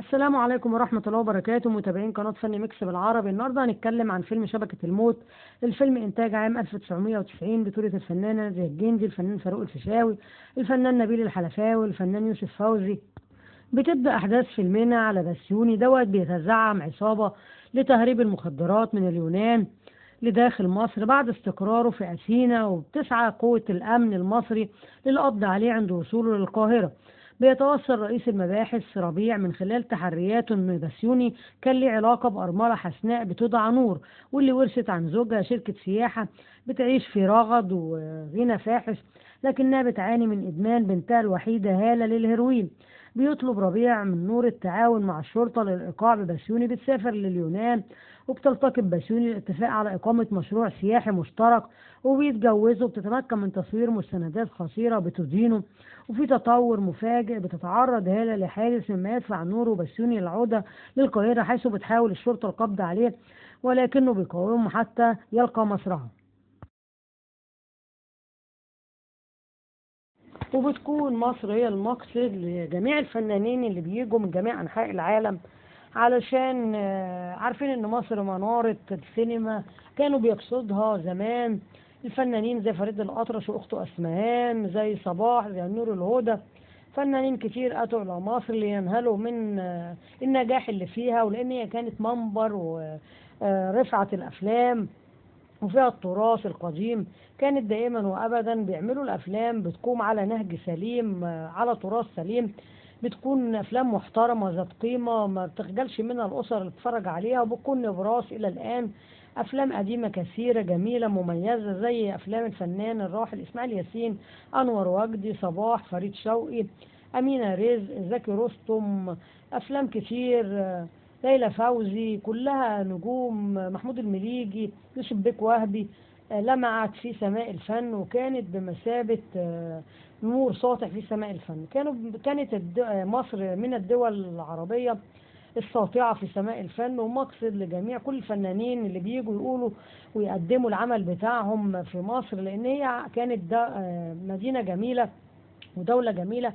السلام عليكم ورحمة الله وبركاته، متابعين قناة فن ميكس بالعربي. النهاردة هنتكلم عن فيلم شبكة الموت. الفيلم إنتاج عام 1990 بطولة الفنانة نادية الجندي، الفنان فاروق الفيشاوي، الفنان نبيل الحلفاوي، الفنان يوسف فوزي. بتبدأ أحداث فيلمنا على بسيوني بيتزعم عصابة لتهريب المخدرات من اليونان لداخل مصر بعد استقراره في أثينا، وبتسعى قوة الأمن المصري للقبض عليه عند وصوله للقاهرة. بيتوصل رئيس المباحث ربيع من خلال تحرياته إن بسيوني كان ليه علاقة بأرملة حسناء بتدعى نور، واللي ورثت عن زوجها شركة سياحة بتعيش في رغد وغنى فاحش، لكنها بتعاني من إدمان بنتها الوحيدة هالة للهيروين. بيطلب ربيع من نور التعاون مع الشرطة للإيقاع ببسيوني. بتسافر لليونان وبتلتقي ببسيوني الاتفاق على إقامة مشروع سياحي مشترك، وبيتجوزوا. بتتمكن من تصوير مستندات خطيرة بتدينه. وفي تطور مفاجئ، بتتعرض هالة لحادث مما يدفع نور وبسيوني للعودة للقاهرة، حيث بتحاول الشرطة القبض عليه ولكنه بيقاومه حتى يلقى مصرعه. وبتكون مصر هي المقصد لجميع الفنانين اللي بيجوا من جميع أنحاء العالم، علشان عارفين إن مصر منارة السينما. كانوا بيقصدها زمان الفنانين زي فريد الأطرش وأخته أسمهان، زي صباح، زي نور الهدى. فنانين كتير أتوا إلى مصر لينهلوا من النجاح اللي فيها، ولأن هي كانت منبر ورفعة الأفلام وفيها التراث القديم. كانت دائما وابدا بيعملوا الافلام بتقوم على نهج سليم، على تراث سليم. بتكون افلام محترمه ذات قيمه ما بتخجلش منها الاسر اللي بتتفرج عليها، وبتكون نبراس الى الان. افلام قديمه كثيره جميله مميزه زي افلام الفنان الراحل اسماعيل ياسين، انور وجدي، صباح، فريد شوقي، امينه رزق، زكي رستم. افلام كتير، ليلى فوزي، كلها نجوم. محمود المليجي، يوسف بيك وهبي، لمعت في سماء الفن، وكانت بمثابة نور ساطع في سماء الفن. كانت مصر من الدول العربية الساطعة في سماء الفن، ومقصد لجميع كل الفنانين اللي بيجوا يقولوا ويقدموا العمل بتاعهم في مصر، لأن هي كانت مدينة جميلة ودولة جميلة.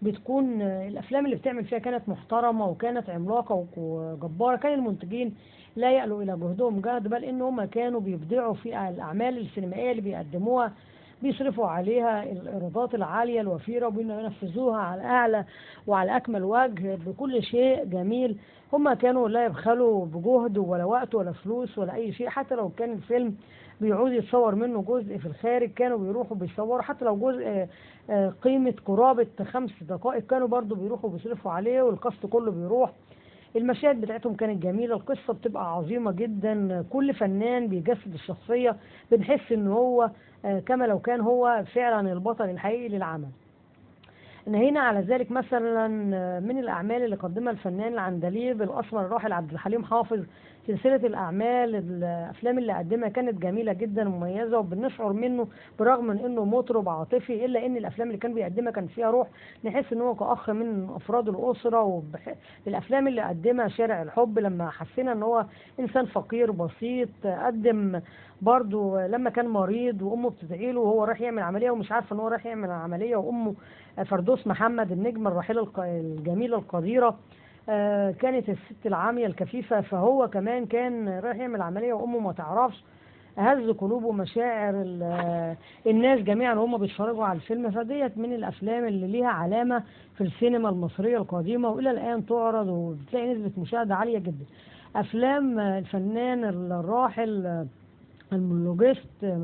بتكون الأفلام اللي بتعمل فيها كانت محترمة وكانت عملاقة وجبارة. كان المنتجين لا يألوا إلى جهدهم جهد، بل إن هم كانوا بيبدعوا في الأعمال السينمائية اللي بيقدموها، بيصرفوا عليها الإيرادات العالية الوفيرة وبينفذوها على أعلى وعلى أكمل وجه بكل شيء جميل. هم كانوا لا يبخلوا بجهد ولا وقت ولا فلوس ولا أي شيء. حتى لو كان الفيلم بيعود يتصور منه جزء في الخارج، كانوا بيروحوا بيصوروا. حتى لو جزء قيمة قرابة 5 دقائق، كانوا برضو بيروحوا بيصرفوا عليه والكاست كله بيروح. المشاهد بتاعتهم كانت جميلة، القصة بتبقى عظيمة جدا، كل فنان بيجسد الشخصية، بنحس ان هو كما لو كان هو فعلا البطل الحقيقي للعمل. نهينا على ذلك مثلا من الأعمال اللي قدمها الفنان العندليب الأسمر الراحل عبد الحليم حافظ. سلسلة الأعمال الأفلام اللي قدمها كانت جميلة جدا ومميزة، وبنشعر منه برغم من إنه مطرب عاطفي، إلا إن الأفلام اللي كان بيقدمها كان فيها روح، نحس إن هو كأخ من أفراد الأسرة. الأفلام اللي قدمها شارع الحب، لما حسينا إن هو إنسان فقير بسيط، قدم برضو لما كان مريض وأمه بتدعي له وهو رايح يعمل عملية ومش عارف إن هو رايح يعمل عملية، وأمه فردوس محمد النجمة الراحلة الجميلة القديرة كانت الست العامية الكفيفة، فهو كمان كان رايح يعمل عملية وأمه ما تعرفش. هز قلوب ومشاعر الناس جميعا وهم بيتفرجوا على الفيلم. فديت من الأفلام اللي ليها علامة في السينما المصرية القديمة، وإلى الآن تعرض وبتلاقي نسبة مشاهدة عالية جدا. أفلام الفنان الراحل المونولوجيست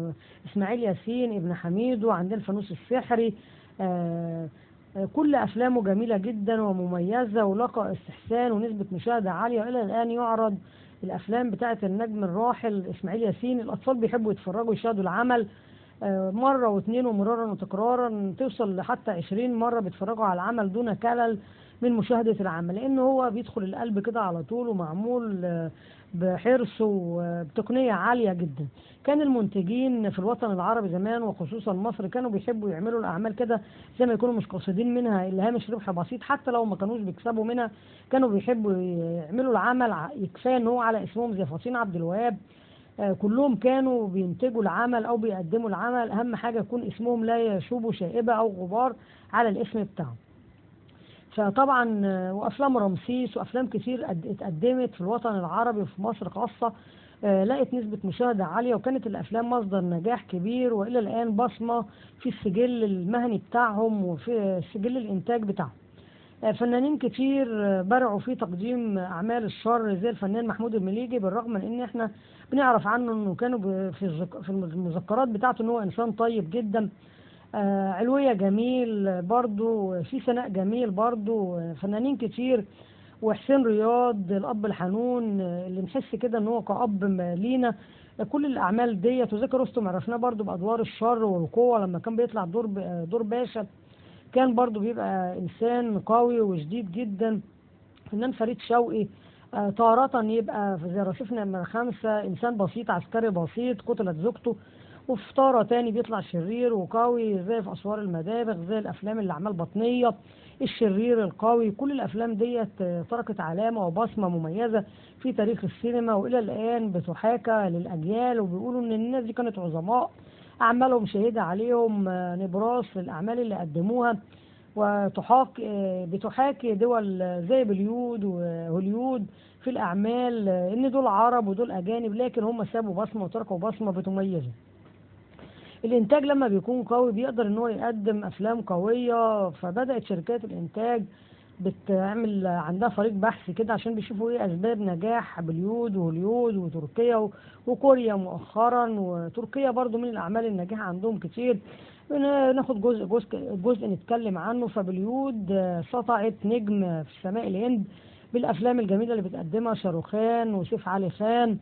إسماعيل ياسين ابن حميد، وعندنا الفانوس السحري. كل أفلامه جميلة جدا ومميزة ولقى استحسان ونسبة مشاهدة عالية، وإلى الآن يعرض الأفلام بتاعة النجم الراحل إسماعيل ياسين. الأطفال بيحبوا يتفرجوا يشاهدوا العمل مرة واثنين ومرارا وتكرارا، توصل لحتى 20 مرة بيتفرجوا على العمل دون كلل من مشاهدة العمل، لأنه هو بيدخل القلب كده على طول، ومعمول بحرص وبتقنية عالية جدا. كان المنتجين في الوطن العربي زمان وخصوصا مصر كانوا بيحبوا يعملوا الأعمال كده زي ما يكونوا مش قاصدين منها إلا هامش ربح بسيط، حتى لو ما كانوش بيكسبوا منها. كانوا بيحبوا يعملوا العمل يكفاية إن هو على اسمهم زي فاطين عبد الوهاب. كلهم كانوا بينتجوا العمل أو بيقدموا العمل، أهم حاجة يكون اسمهم لا يشوب شائبة أو غبار على الاسم بتاعهم. فطبعا وافلام رمسيس وافلام كتير اتقدمت في الوطن العربي وفي مصر خاصة، لقت نسبة مشاهدة عالية، وكانت الافلام مصدر نجاح كبير، والى الان بصمة في السجل المهني بتاعهم وفي سجل الانتاج بتاعهم. فنانين كتير برعوا في تقديم اعمال الشر زي الفنان محمود المليجي، بالرغم من ان احنا بنعرف عنه انه كانوا في المذكرات بتاعته ان هو انسان طيب جدا. علوية جميل برضو، في سناء جميل برضو، فنانين كتير، وحسين رياض الأب الحنون اللي نحس كده إن هو كأب لينا. كل الأعمال ديت، وذكر رستم عرفناه برضو بأدوار الشر والقوة، لما كان بيطلع دور باشا كان برضو بيبقى إنسان قوي وشديد جدا. فنان فريد شوقي تارة يبقى زي رصيف نمرة 5 إنسان بسيط عسكري بسيط قتلت زوجته، وفي طارة تاني بيطلع شرير وقوي زي في أسوار المدابغ، زي الأفلام اللي أعمال بطنية، الشرير القوي. كل الأفلام ديت تركت علامة وبصمة مميزة في تاريخ السينما، وإلى الآن بتحاكى للأجيال، وبيقولوا إن الناس دي كانت عظماء، أعمالهم شهيدة عليهم، نبراس في الأعمال اللي قدموها. بتحاكي دول زي بوليود وهوليود في الأعمال إن دول عرب ودول أجانب، لكن هم سابوا بصمة وتركوا بصمة بتميزهم. الإنتاج لما بيكون قوي بيقدر إن هو يقدم أفلام قوية، فبدأت شركات الإنتاج بتعمل عندها فريق بحث كده عشان بيشوفوا إيه أسباب نجاح بوليود وهوليود وتركيا وكوريا مؤخرا، وتركيا برضو من الأعمال الناجحة عندهم كتير. ناخد جزء نتكلم عنه. فبوليود سطعت نجم في سماء الهند بالافلام الجميله اللي بتقدمها شاروخان وسيف علي خان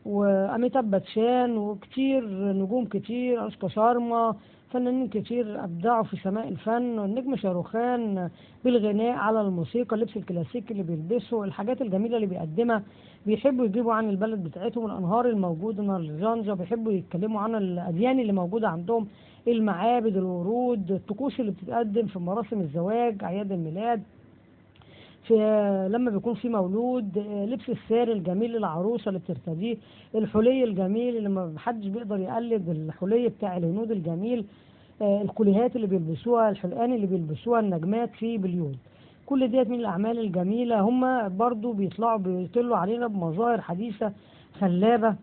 واميتاب باتشان وكتير نجوم كتير، انوشكا شارما، فنانين كتير ابدعوا في سماء الفن. والنجم شاروخان بالغناء على الموسيقى، اللبس الكلاسيكي اللي بيلبسه، الحاجات الجميله اللي بيقدمها، بيحبوا يجيبوا عن البلد بتاعتهم الانهار الموجوده، نهر الجانجا، بيحبوا يتكلموا عن الاديان اللي موجوده عندهم، المعابد، الورود، الطقوس اللي بتتقدم في مراسم الزواج، أعياد الميلاد، في لما بيكون في مولود، لبس الساري الجميل للعروسة اللي بترتديه، الحلي الجميل اللي ما حدش بيقدر يقلد الحلي بتاع الهنود الجميل، الكليهات اللي بيلبسوها، الحلقان اللي بيلبسوها النجمات في بليود. كل ديت من الأعمال الجميلة. هم برضو بيطلوا علينا بمظاهر حديثة خلابة،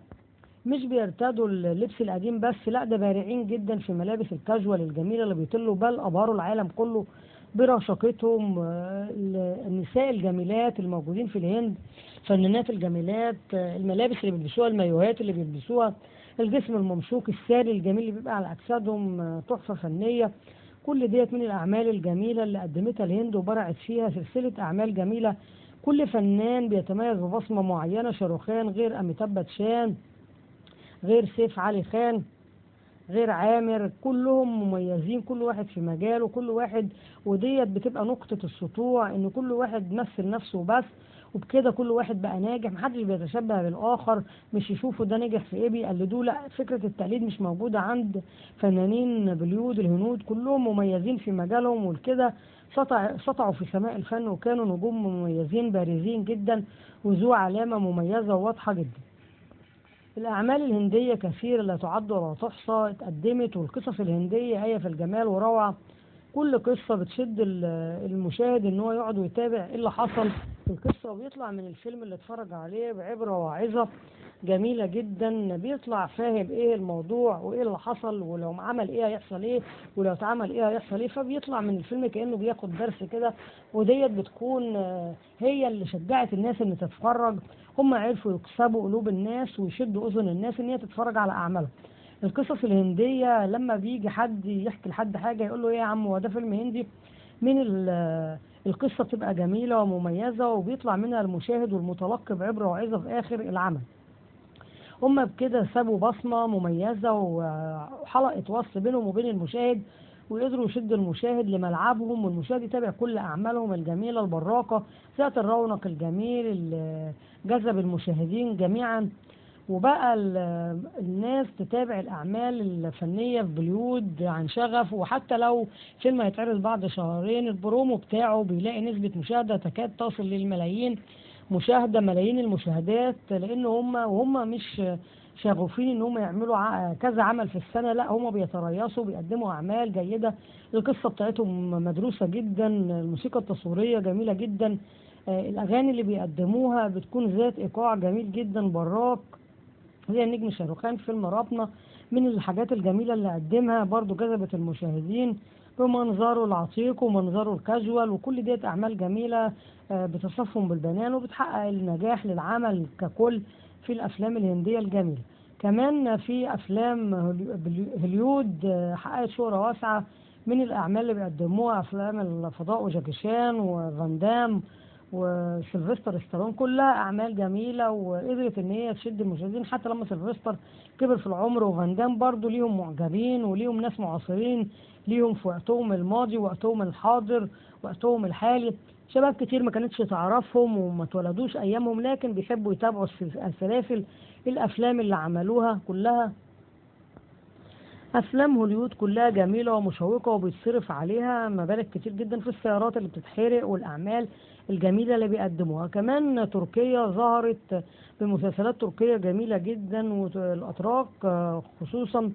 مش بيرتدوا اللبس القديم بس، لا ده بارعين جدا في ملابس الكاجوال الجميلة اللي بيطلوا، بل أبهروا العالم كله برشاقتهم. النساء الجميلات الموجودين في الهند، فنانات الجميلات، الملابس اللي بيلبسوها، المايوهات اللي بيلبسوها، الجسم الممشوق الساري الجميل اللي بيبقى على أجسادهم تحفة فنية. كل ديت من الأعمال الجميلة اللي قدمتها الهند وبرعت فيها سلسلة أعمال جميلة. كل فنان بيتميز ببصمة معينة، شاروخان غير أميتاب باتشان غير سيف علي خان غير عامر، كلهم مميزين، كل واحد في مجاله، كل واحد، وديت بتبقى نقطة السطوع ان كل واحد مثل نفسه بس، وبكده كل واحد بقى ناجح، محدش بيتشبه بالآخر، مش يشوفوا ده نجح في ايه بيقلدوه، لا، فكرة التقليد مش موجودة عند فنانين بوليود الهنود، كلهم مميزين في مجالهم، وكده سطعوا في سماء الفن وكانوا نجوم مميزين بارزين جدا وذو علامة مميزة وواضحة جدا. الأعمال الهندية كثيرة لا تعد ولا تحصى اتقدمت، والقصص الهندية هي في الجمال وروعة. كل قصة بتشد المشاهد إن هو يقعد ويتابع إيه اللي حصل في القصة، وبيطلع من الفيلم اللي اتفرج عليه بعبرة وعظة جميلة جدا، بيطلع فاهم إيه الموضوع وإيه اللي حصل، ولو عمل إيه هيحصل إيه، ولو اتعمل إيه هيحصل إيه، فبيطلع من الفيلم كأنه بياخد درس كده. وديت بتكون هي اللي شجعت الناس إن تتفرج. هم عرفوا يكسبوا قلوب الناس ويشدوا أذن الناس إن هي تتفرج على أعمالهم. القصص الهندية لما بيجي حد يحكي لحد حاجة يقول له إيه يا عم هو ده فيلم هندي، من القصة بتبقى جميلة ومميزة، وبيطلع منها المشاهد والمتلقي بعبرة وعظة في آخر العمل. هم بكده سابوا بصمة مميزة وحلقة وصل بينهم وبين المشاهد، وقدروا يشدوا المشاهد لملعبهم، والمشاهد يتابع كل أعمالهم الجميلة البراقة ذات الرونق الجميل اللي جذب المشاهدين جميعا. وبقى الناس تتابع الأعمال الفنية في بوليود عن شغف، وحتى لو فيلم هيتعرض بعد شهرين البرومو بتاعه بيلاقي نسبة مشاهدة تكاد تصل للملايين مشاهدة، ملايين المشاهدات، لأن هم مش شغوفين ان هم يعملوا كذا عمل في السنة، لا هم بيتريثوا بيقدموا اعمال جيدة. القصة بتاعتهم مدروسة جدا، الموسيقى التصويرية جميلة جدا، الاغاني اللي بيقدموها بتكون ذات ايقاع جميل جدا براق. زي النجم شاروخان في فيلم رابنة، من الحاجات الجميلة اللي قدمها برضو جذبت المشاهدين بمنظره العتيق ومنظره الكاجوال، وكل ديت أعمال جميلة بتصفهم بالبنان وبتحقق النجاح للعمل ككل في الأفلام الهندية الجميلة. كمان في أفلام هوليود حققت شهرة واسعة من الأعمال اللي بيقدموها، أفلام الفضاء وجاكي شان وفان دام وسيلفستر ستالون، كلها اعمال جميله وقدرت ان هي تشد المشاهدين. حتى لما سيلفستر كبر في العمر، وفان دام برضه ليهم معجبين وليهم ناس معاصرين ليهم في وقتهم الماضي وقتهم الحاضر وقتهم الحالي. شباب كتير ما كانتش تعرفهم وما اتولدوش ايامهم، لكن بيحبوا يتابعوا السلاسل الافلام اللي عملوها كلها. افلام هوليوود كلها جميله ومشوقه وبيتصرف عليها مبالغ كتير جدا في السيارات اللي بتتحرق والاعمال الجميله اللي بيقدموها. كمان تركيا ظهرت بمسلسلات تركيه جميله جدا، والاتراك خصوصا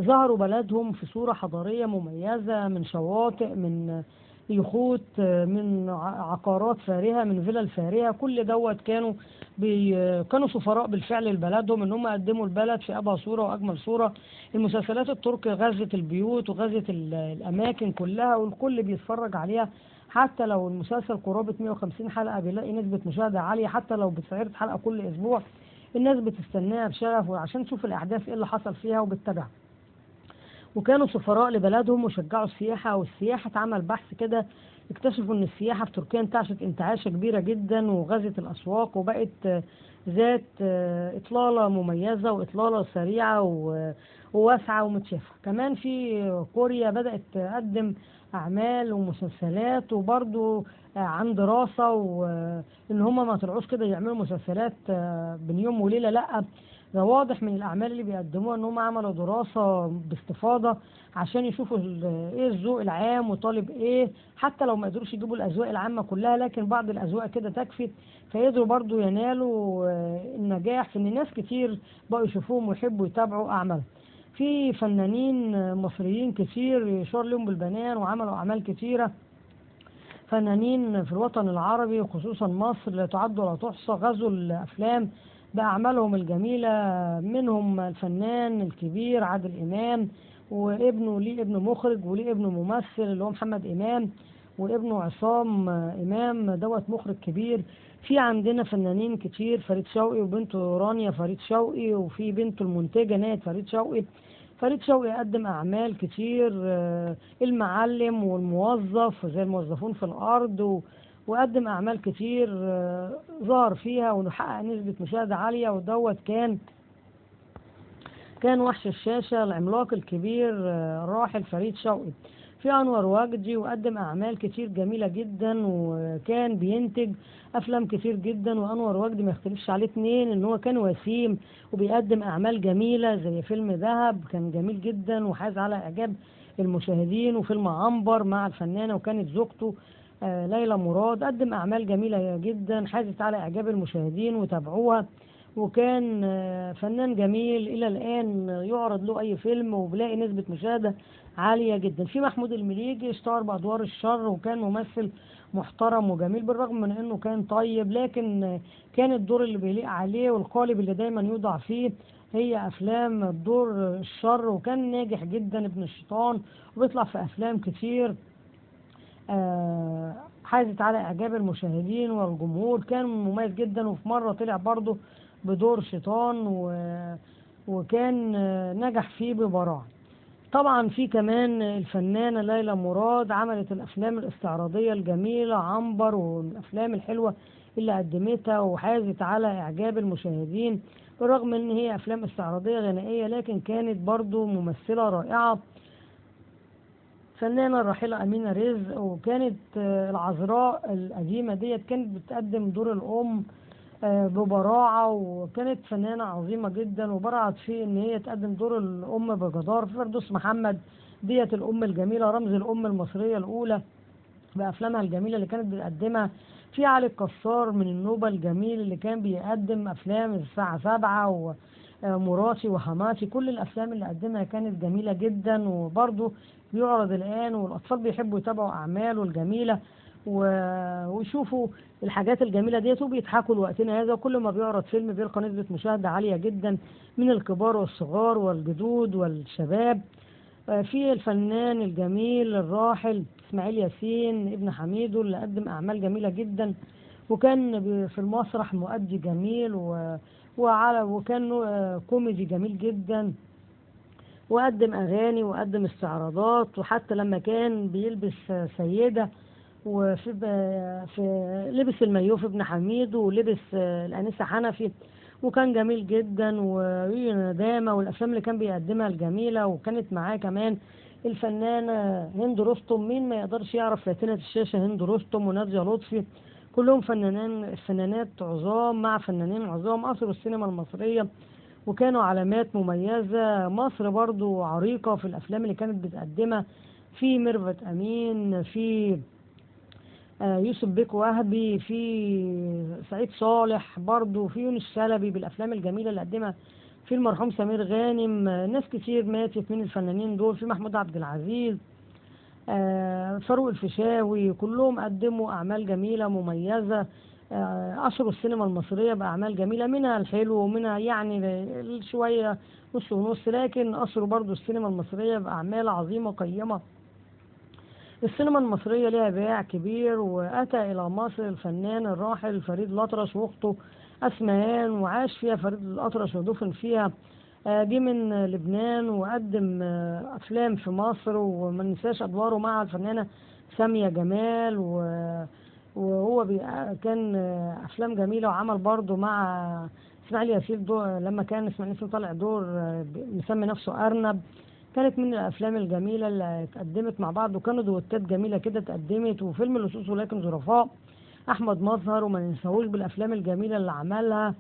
ظهروا بلدهم في صوره حضاريه مميزه، من شواطئ، من يخوت، من عقارات فارهه، من فيلل فارهه. كل دوت كانوا سفراء بالفعل لبلدهم، ان هم قدموا البلد في ابهى صوره واجمل صوره. المسلسلات التركية غزت البيوت وغزت الاماكن كلها، والكل بيتفرج عليها. حتى لو المسلسل قرابة 150 حلقة بيلاقي نسبة مشاهدة عالية، حتى لو بتعرض حلقة كل اسبوع الناس بتستناها بشغف وعشان تشوف الاحداث ايه اللي حصل فيها وبتتابعها. وكانوا سفراء لبلدهم وشجعوا السياحة، والسياحة اتعمل بحث كده اكتشفوا ان السياحة في تركيا انتعشت انتعاشة كبيرة جدا وغزت الاسواق وبقت ذات اطلالة مميزة واطلالة سريعة وواسعة ومتشافة. كمان في كوريا بدأت تقدم اعمال ومسلسلات، وبرضو عن دراسة، وان هم ما طلعوش كده يعملوا مسلسلات بين يوم وليلة، لا ده واضح من الأعمال اللي بيقدموها إن هم عملوا دراسة باستفاضة عشان يشوفوا إيه الذوق العام وطالب إيه. حتى لو ما قدروش يجيبوا الأذواق العامة كلها، لكن بعض الأذواق كده تكفي، فيقدروا برضو ينالوا النجاح في إن ناس كتير بقوا يشوفوهم ويحبوا يتابعوا أعمالهم. في فنانين مصريين كتير يشار لهم بالبنان وعملوا أعمال كتيرة، فنانين في الوطن العربي وخصوصا مصر لا تعد ولا تحصى غزوا الأفلام بأعمالهم الجميلة. منهم الفنان الكبير عادل إمام وابنه، ليه ابن مخرج وليه ابن ممثل اللي هو محمد إمام، وابنه عصام إمام دوت مخرج كبير. في عندنا فنانين كتير، فريد شوقي وبنته رانيا فريد شوقي، وفي بنته المنتجة ناهد فريد شوقي. فريد شوقي قدم أعمال كتير، المعلم والموظف زي الموظفون في الأرض، وقدم أعمال كتير ظهر فيها ونحقق نسبة مشاهدة عالية. ودوت كان وحش الشاشة العملاق الكبير الراحل فريد شوقي. في أنور وجدي وقدم أعمال كتير جميلة جدا، وكان بينتج أفلام كتير جدا. وأنور وجدي ما يختلفش عليه اتنين إن هو كان وسيم وبيقدم أعمال جميلة زي فيلم ذهب كان جميل جدا وحاز على إعجاب المشاهدين، وفيلم عنبر مع الفنانة وكانت زوجته ليلى مراد. قدم أعمال جميلة جدا حازت على إعجاب المشاهدين وتابعوها، وكان فنان جميل إلى الآن يعرض له أي فيلم وبلاقي نسبة مشاهدة عالية جدا. في محمود المليجي اشتهر بأدوار الشر وكان ممثل محترم وجميل، بالرغم من أنه كان طيب، لكن كان الدور اللي بيليق عليه والقالب اللي دايما يوضع فيه هي أفلام دور الشر، وكان ناجح جدا ابن الشيطان وبيطلع في أفلام كتير حازت على إعجاب المشاهدين والجمهور. كان مميز جدا، وفي مرة طلع برضه بدور شيطان وكان نجح فيه ببراعة. طبعا في كمان الفنانة ليلى مراد عملت الأفلام الاستعراضية الجميلة عنبر والأفلام الحلوة اللي قدمتها وحازت على إعجاب المشاهدين، بالرغم ان هي أفلام استعراضية غنائية لكن كانت برضو ممثلة رائعة. فنانة الراحلة أمينة رزق، وكانت العذراء القديمة ديت كانت بتقدم دور الأم ببراعة، وكانت فنانة عظيمة جدا وبرعت في ان هي تقدم دور الام بجدارة. فردوس محمد ديت الام الجميلة رمز الام المصرية الاولى بافلامها الجميلة اللي كانت بتقدمها. في علي الكسار من النوبة الجميل اللي كان بيقدم افلام الساعة 7 مراتي وحماتي، كل الأفلام اللي قدمها كانت جميلة جدا، وبرضه بيعرض الآن والأطفال بيحبوا يتابعوا أعماله الجميلة ويشوفوا الحاجات الجميلة ديت وبيضحكوا لوقتنا هذا. وكل ما بيعرض فيلم بيلقى نسبة مشاهدة عالية جدا من الكبار والصغار والجدود والشباب. في الفنان الجميل الراحل إسماعيل ياسين ابن حميدو اللي قدم أعمال جميلة جدا، وكان في المسرح مؤدي جميل وكان كوميدي جميل جدا، وقدم أغاني وقدم استعراضات، وحتى لما كان بيلبس سيدة وفي لبس المايوه في ابن حميد ولبس الأنسة حنفي، وكان جميل جدا وندامة، والأفلام اللي كان بيقدمها الجميلة. وكانت معاه كمان الفنانة هند رستم، مين ما يقدرش يعرف فاتنة الشاشة هند رستم ونادية لطفي، كلهم فنانات عظام مع فنانين عظام أثروا السينما المصرية وكانوا علامات مميزة. مصر برضو عريقة في الأفلام اللي كانت بتقدمها، في ميرفت أمين، في يوسف بيك وهبي، في سعيد صالح، برضو في يونس شلبي بالأفلام الجميلة اللي قدمها، في المرحوم سمير غانم. ناس كتير ماتت من الفنانين دول، في محمود عبد العزيز، فاروق الفيشاوي، كلهم قدموا أعمال جميلة مميزة. أثروا السينما المصرية بأعمال جميلة، منها الحلو ومنها يعني شوية نص ونص، لكن أثروا برضو السينما المصرية بأعمال عظيمة قيمة. السينما المصرية لها باع كبير، وأتى إلى مصر الفنان الراحل فريد الأطرش وأخته أسمهان، وعاش فيها فريد الأطرش ودفن فيها. جه من لبنان وقدم أفلام في مصر، وما ننساش أدواره مع الفنانة سامية جمال، وهو كان أفلام جميلة. وعمل برضه مع إسماعيل ياسين لما كان إسماعيل ياسين طالع دور مسمي نفسه أرنب، كانت من الأفلام الجميلة اللي اتقدمت مع بعض، وكانوا دوتات جميلة كده اتقدمت. وفيلم لصوص ولكن ظرفاء أحمد مظهر، وما ننساهوش بالأفلام الجميلة اللي عملها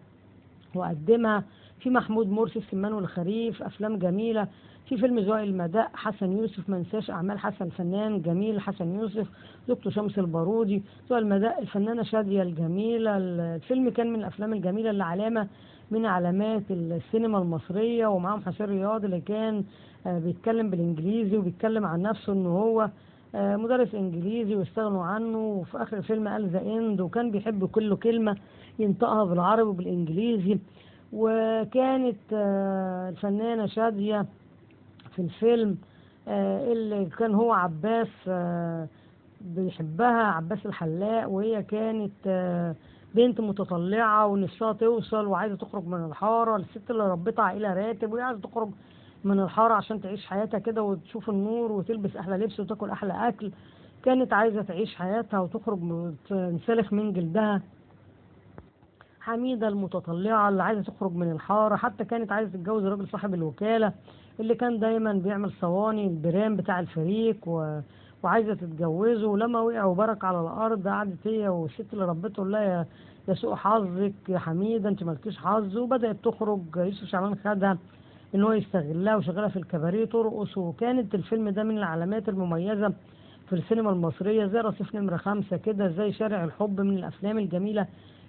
وقدمها. في محمود مرسي السمان والخريف، أفلام جميلة. في فيلم زوائل المداء حسن يوسف، ما ننساش أعمال حسن الفنان جميل حسن يوسف، دكتور شمس البارودي، زوائل المداء الفنانة شادية الجميلة. الفيلم كان من الأفلام الجميلة اللي علامة من علامات السينما المصرية. ومعاهم حسين رياض اللي كان بيتكلم بالإنجليزي وبيتكلم عن نفسه إنه هو مدرس إنجليزي واستغنوا عنه، وفي آخر الفيلم قال ذا إند، وكان بيحب كل كلمة ينطقها بالعربي وبالإنجليزي. وكانت الفنانة شادية في الفيلم اللي كان هو عباس بيحبها، عباس الحلاق، وهي كانت بنت متطلعة ونفسها توصل وعايزة تخرج من الحارة، الست اللي ربتها عائلة راتب وهي عايزة تخرج من الحارة عشان تعيش حياتها كده وتشوف النور وتلبس أحلى لبس وتاكل أحلى أكل. كانت عايزة تعيش حياتها وتخرج تنسلخ من جلدها. حميدة المتطلعة اللي عايزة تخرج من الحارة، حتى كانت عايزة تتجوز الراجل صاحب الوكالة اللي كان دايما بيعمل صواني البرام بتاع الفريق وعايزة تتجوزه. ولما وقع وبرك على الأرض قعدت هي والست اللي ربته تقول لها يا سوء حظك يا حميدة انت مالكيش حظ، وبدأت تخرج. يوسف شعبان خدها ان هو يستغلها وشغلها في الكباريه ترقص. وكانت الفيلم ده من العلامات المميزة في السينما المصرية، زي رصيف نمرة 5 كده، زي شارع الحب، من الأفلام الجميلة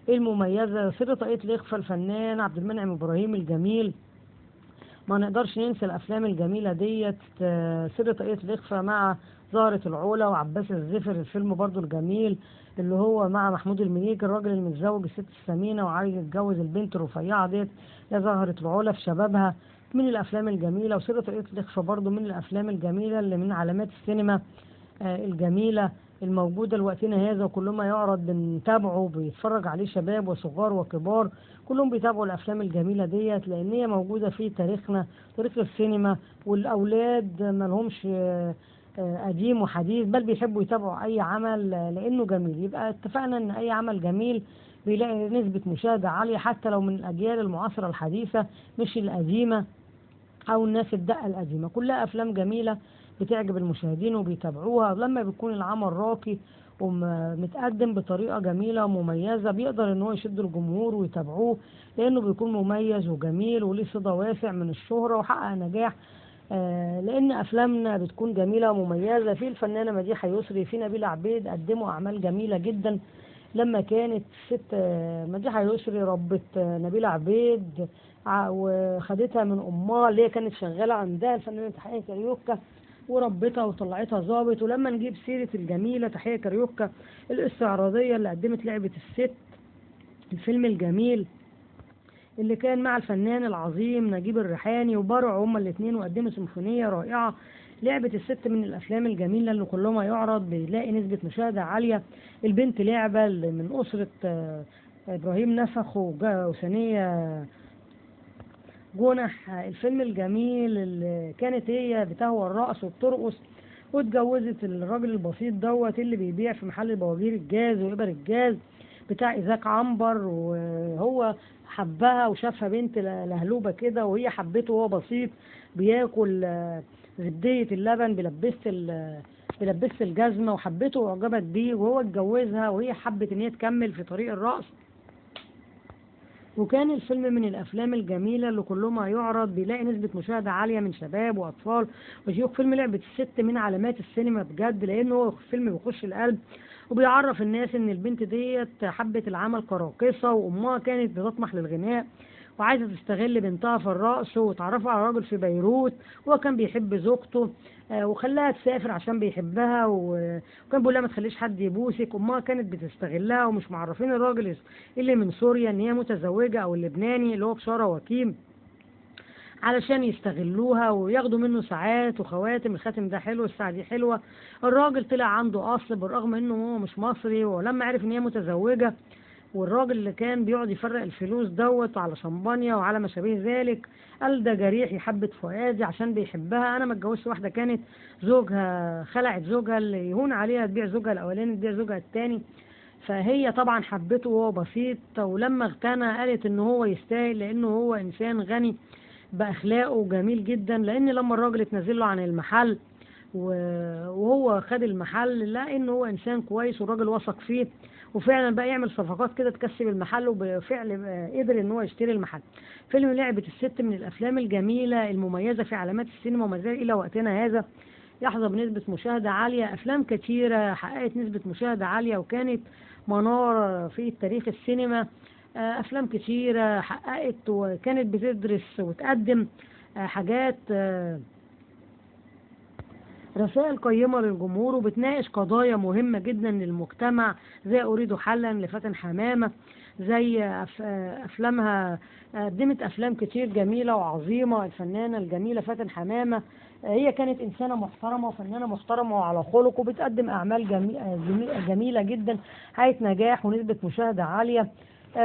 المميزة. سر طاقية الإخفاء الفنان عبد المنعم إبراهيم الجميل، ما نقدرش ننسى الأفلام الجميلة ديت. سر طاقية الإخفاء مع زهرة العلا وعباس الزفر، الفيلم برضو الجميل اللي هو مع محمود المليك، الراجل المتزوج الست السمينة وعايز يتجوز البنت الرفيعة ديت يا زهرة العلا في شبابها، من الأفلام الجميلة. وسر طاقية الإخفاء برضو من الأفلام الجميلة اللي من علامات السينما الجميلة الموجودة لوقتنا هذا، وكل ما يعرض بنتابعه وبيتفرج عليه شباب وصغار وكبار، كلهم بيتابعوا الأفلام الجميلة ديت لأن هي موجودة في تاريخنا، تاريخ السينما. والأولاد ما لهمش قديم وحديث، بل بيحبوا يتابعوا أي عمل لأنه جميل. يبقى اتفقنا إن أي عمل جميل بيلاقي نسبة مشاهدة عالية، حتى لو من الأجيال المعاصرة الحديثة مش القديمة أو الناس الدقة القديمة، كلها أفلام جميلة بتعجب المشاهدين وبيتابعوها. لما بيكون العمل راقي ومتقدم بطريقة جميلة ومميزة بيقدر ان هو يشد الجمهور ويتابعوه، لانه بيكون مميز وجميل وليه صدى واسع من الشهرة وحقق نجاح. لان افلامنا بتكون جميلة ومميزة. في الفنانة مديحة يسري، في نبيل عبيد، قدموا اعمال جميلة جدا لما كانت الست مديحة يسري ربت نبيلة عبيد وخدتها من أمها اللي هي كانت شغالة عندها الفنانة تحية كاريوكا، وربتها وطلعتها ظابط. ولما نجيب سيرة الجميلة تحية كاريوكا الاستعراضية اللي قدمت لعبة الست، الفيلم الجميل اللي كان مع الفنان العظيم نجيب الريحاني وبرع هما الاثنين، وقدموا سيمفونية رائعة. لعبة الست من الأفلام الجميلة اللي كل ما يعرض بيلاقي نسبة مشاهدة عالية. البنت لعبة من أسرة إبراهيم نفخ وثانية جنح. الفيلم الجميل اللي كانت هي بتهوى الرقص وبترقص، واتجوزت الراجل البسيط دوت اللي بيبيع في محل بوابير الجاز وإبر الجاز بتاع إيزاك عنبر، وهو حبها وشافها بنت لهلوبة كده، وهي حبته وهو بسيط بياكل زبدية اللبن بلبست الجزمة، وحبته وأعجبت بيه، وهو اتجوزها وهي حبت إن هي تكمل في طريق الرقص. وكان الفيلم من الأفلام الجميلة اللي كل ما يعرض بيلاقي نسبة مشاهدة عالية من شباب وأطفال وشيوخ. فيلم لعبة الست من علامات السينما بجد، لأنه هو فيلم بيخش القلب وبيعرف الناس إن البنت ديت حبت العمل كراقصة، وأمها كانت بتطمح للغناء وعايزة تستغل بنتها في الرقص، وتعرفوا على راجل في بيروت وهو كان بيحب زوجته وخلاها تسافر عشان بيحبها، وكان بيقول لها ما تخليش حد يبوسك. امها كانت بتستغلها ومش معرفين الراجل اللي من سوريا ان هي متزوجة او اللبناني اللي هو بشارة وكيم، علشان يستغلوها وياخدوا منه ساعات وخواتم. الخاتم ده حلو، الساعة دي حلوة. الراجل طلع عنده اصل بالرغم انه هو مش مصري، ولما عرف ان هي متزوجة والراجل اللي كان بيقعد يفرق الفلوس دوت على شمبانيا وعلى ما شابه ذلك قال ده جريح يحبة فؤادي عشان بيحبها. انا ما اتجوزش واحده كانت زوجها خلعت زوجها اللي يهون عليها تبيع زوجها الاولاني تبيع زوجها الثاني، فهي طبعا حبته وهو بسيط. ولما اغتنى قالت ان هو يستاهل لانه هو انسان غني باخلاقه جميل جدا، لان لما الراجل اتنازل له عن المحل وهو خد المحل لقى انه هو انسان كويس والراجل وثق فيه، وفعلا بقى يعمل صفقات كده تكسب المحل، وبفعل قدر ان هو يشتري المحل. فيلم لعبة الست من الافلام الجميلة المميزة في علامات السينما وما زال الى وقتنا هذا يحظى بنسبة مشاهدة عالية. افلام كثيرة حققت نسبة مشاهدة عالية وكانت منار في تاريخ السينما. افلام كثيرة حققت وكانت بتدرس وتقدم حاجات رسائل قيمة للجمهور، وبتناقش قضايا مهمة جدا للمجتمع زي أريد حلا لفاتن حمامة، زي أفلامها. قدمت أفلام كتير جميلة وعظيمة. الفنانة الجميلة فاتن حمامة هي كانت إنسانة محترمة وفنانة محترمة وعلى خلق، وبتقدم أعمال جميلة جدا حققت نجاح ونسبة مشاهدة عالية.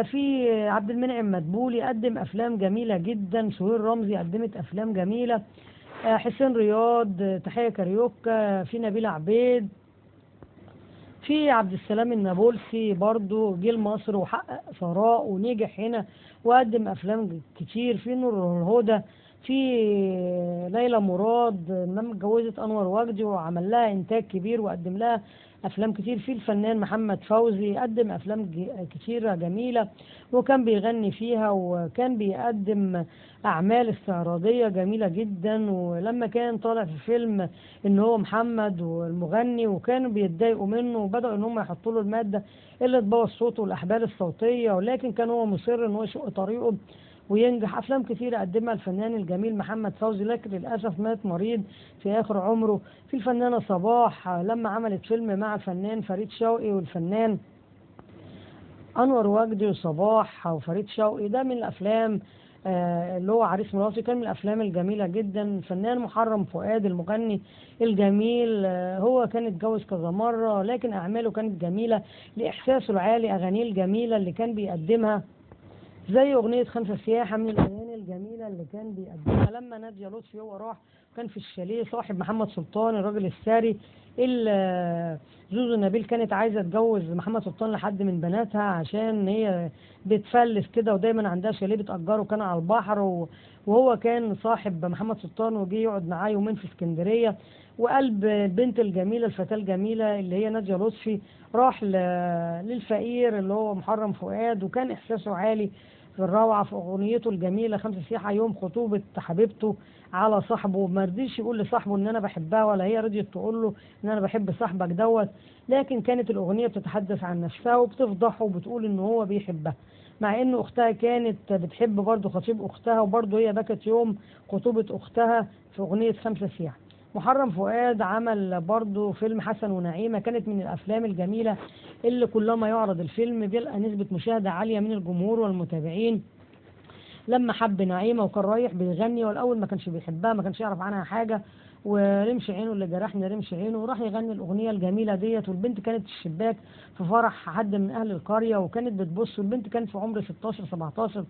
في عبد المنعم مدبولي قدم أفلام جميلة جدا، سهير رمزي قدمت أفلام جميلة، حسين رياض تحية كاريوكا، في نبيلة عبيد، في عبد السلام النابلسي برضو جه مصر وحقق ثراء ونجح هنا وقدم أفلام كتير، في نور الهدى، في ليلى مراد لما اتجوزت أنور وجدي وعمل لها إنتاج كبير وقدم لها أفلام كتير، في الفنان محمد فوزي قدم أفلام كتيرة جميلة وكان بيغني فيها، وكان بيقدم أعمال استعراضية جميلة جدا. ولما كان طالع في فيلم إن هو محمد والمغني وكانوا بيتضايقوا منه وبدأوا إن هم يحطوا له المادة اللي تبوظ صوته والأحبال الصوتية، ولكن كان هو مصر إن هو يشق طريقه وينجح. أفلام كثيرة قدمها الفنان الجميل محمد فوزي، لكن للأسف مات مريض في آخر عمره. في الفنانة صباح لما عملت فيلم مع الفنان فريد شوقي والفنان أنور وجدي وصباح وفريد شوقي، ده من الأفلام اللي هو عريس مراسي، كان من الأفلام الجميلة جدا. الفنان محرم فؤاد المغني الجميل هو كان اتجوز كذا مرة لكن أعماله كانت جميلة لإحساسه العالي، أغانيه الجميلة اللي كان بيقدمها زي أغنية خمسة سياحة من الأغاني الجميلة اللي كان بيقدمها. لما نادية لطفي هو راح كان في الشاليه صاحب محمد سلطان الراجل الساري، زوزو نبيل كانت عايزة تجوز محمد سلطان لحد من بناتها عشان هي بتفلس كده ودايما عندها شاليه بتأجره كان على البحر، وهو كان صاحب محمد سلطان وجه يقعد معاه يومين في اسكندرية. وقلب البنت الجميلة الفتاة الجميلة اللي هي نادية لطفي راح للفقير اللي هو محرم فؤاد، وكان إحساسه عالي في الروعة في أغنيته الجميلة خمسة سياحة يوم خطوبة حبيبته على صاحبه وما رضيش يقول لصاحبه ان انا بحبها، ولا هي رضيت تقول له ان انا بحب صاحبك دوت. لكن كانت الاغنيه بتتحدث عن نفسها وبتفضحه وبتقول ان هو بيحبها، مع ان اختها كانت بتحب برضه خطيب اختها، وبرضه هي بكت يوم خطوبه اختها في اغنيه خمسة سيعة. محرم فؤاد عمل برضه فيلم حسن ونعيمة، كانت من الأفلام الجميلة اللي كلما يعرض الفيلم بيلقى نسبة مشاهدة عالية من الجمهور والمتابعين. لما حب نعيمة وكان رايح بيغني، والأول ما كانش بيحبها، ما كانش يعرف عنها حاجة، ورمش عينه اللي جرحني رمش عينه، وراح يغني الأغنية الجميلة ديت. والبنت كانت في الشباك في فرح حد من أهل القرية، وكانت بتبص، والبنت كانت في عمر 16 17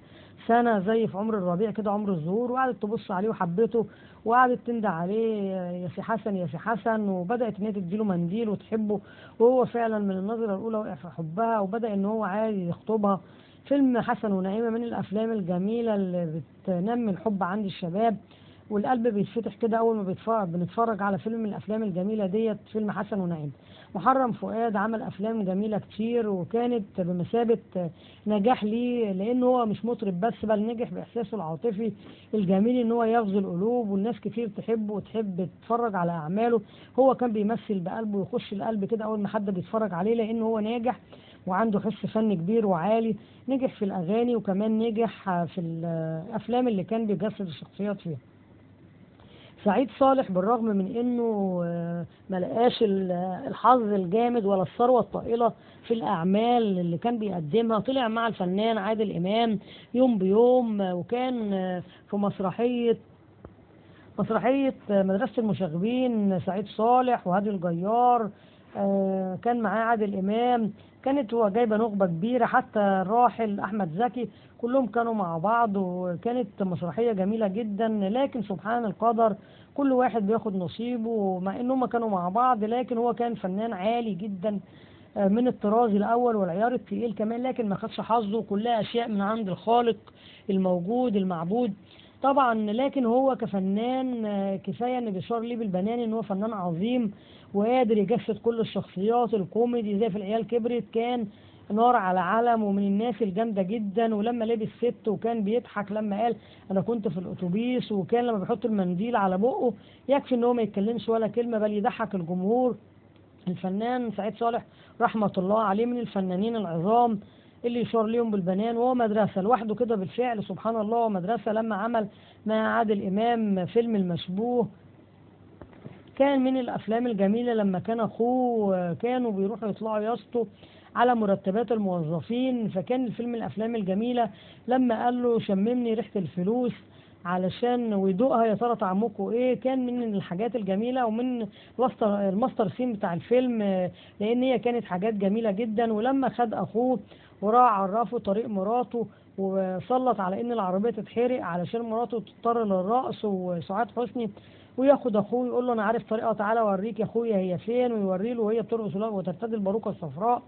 سنة، زي في عمر الربيع كده، عمر الزهور، وقعدت تبص عليه وحبته، وقعدت تندى عليه يا سي حسن يا سي حسن، وبدأت إن هي تديله منديل وتحبه، وهو فعلا من النظرة الأولى وقع في حبها، وبدأ إن هو عايز يخطبها. فيلم حسن ونعيمة من الأفلام الجميلة اللي بتنمي الحب عند الشباب، والقلب بيتفتح كده أول ما بنتفرج على فيلم من الأفلام الجميلة ديت، فيلم حسن ونعيمة. محرم فؤاد عمل أفلام جميلة كتير، وكانت بمثابة نجاح ليه، لأنه هو مش مطرب بس، بل نجح بإحساسه العاطفي الجميل إن هو يغزو القلوب، والناس كتير تحبه وتحب تتفرج على أعماله. هو كان بيمثل بقلبه ويخش القلب كده أول ما حد بيتفرج عليه، لأنه هو ناجح وعنده حس فني كبير وعالي. نجح في الأغاني، وكمان نجح في الأفلام اللي كان بيجسد الشخصيات فيها. سعيد صالح بالرغم من انه ملقاش الحظ الجامد ولا الثروة الطائلة في الأعمال اللي كان بيقدمها، طلع مع الفنان عادل إمام يوم بيوم، وكان في مسرحية مدرسة المشاغبين سعيد صالح وهادي الجيار، كان معاه عادل إمام، كانت هو جايبة نخبة كبيرة، حتى الراحل أحمد زكي، كلهم كانوا مع بعض، وكانت مسرحية جميلة جدا. لكن سبحان القدر، كل واحد بياخد نصيبه، مع إنهم كانوا مع بعض، لكن هو كان فنان عالي جدا من الطراز الأول والعيار التقيل كمان، لكن ما خدش حظه، كلها أشياء من عند الخالق الموجود المعبود طبعا. لكن هو كفنان كفاية ان بيشار ليه بالبنان ان هو فنان عظيم، وقادر يجسد كل الشخصيات الكوميدي، زي في العيال كبرت كان نار على علم، ومن الناس الجامدة جدا. ولما لبس ست وكان بيضحك لما قال انا كنت في الاتوبيس، وكان لما بيحط المنديل على بقه يكفي ان هو ما يتكلمش ولا كلمة بل يضحك الجمهور. الفنان سعيد صالح رحمة الله عليه من الفنانين العظام اللي يشار ليهم بالبنان، وهو مدرسة لوحده كده بالفعل، سبحان الله. ومدرسة لما عمل مع عادل إمام فيلم المشبوه، كان من الأفلام الجميلة. لما كان أخوه كانوا بيروحوا يطلعوا يسطوا على مرتبات الموظفين، فكان الفيلم من الأفلام الجميلة. لما قال له شممني ريحة الفلوس علشان ويدوقها يا ترى طعمكم ايه، كان من الحاجات الجميلة، ومن الماستر سين بتاع الفيلم، لأن هي كانت حاجات جميلة جدا. ولما خد أخوه وراح عرفه طريق مراته، وسلط على ان العربية تتحرق علشان مراته تضطر للرقص، وسعاد حسني وياخد اخوه يقول له انا عارف طريقه، تعالى اوريك يا اخويا هي فين، ويوري له وهي بترقص وترتدي الباروكه الصفراء.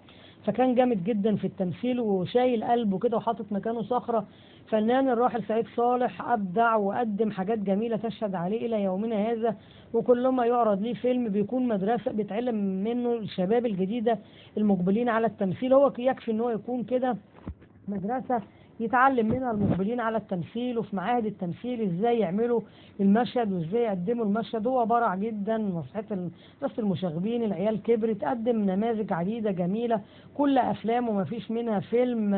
فكان جامد جدا في التمثيل، وشايل قلبه كده وحاطط مكانه صخره. فنان الراحل سعيد صالح ابدع وقدم حاجات جميله تشهد عليه الى يومنا هذا، وكل ما يعرض ليه فيلم بيكون مدرسه بيتعلم منه الشباب الجديده المقبلين على التمثيل. هو يكفي ان هو يكون كده مدرسة يتعلم منها المقبلين على التمثيل، وفي معاهد التمثيل ازاي يعملوا المشهد وازاي يقدموا المشهد. هو برع جدا. مسرحية مدرسة المشاغبين، العيال كبرت، قدم نماذج عديدة جميلة، كل افلامه ما فيش منها فيلم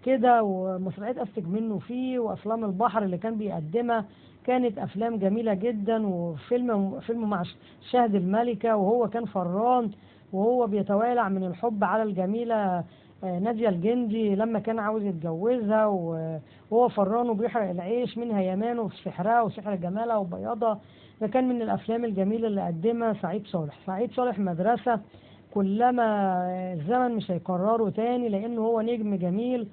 كده. ومسرحية أفتك منه فيه، وأفلام البحر اللي كان بيقدمها كانت أفلام جميلة جدا. وفيلم مع شهد الملكة، وهو كان فران وهو بيتوالع من الحب على الجميلة نادية الجندي لما كان عاوز يتجوزها، وهو فران وبيحرق العيش من هيمانه في سحرها وسحر جمالها وبياضها. ده كان من الأفلام الجميلة اللي قدمها سعيد صالح. سعيد صالح مدرسة كلما الزمن مش هيكرره تاني، لأنه هو نجم جميل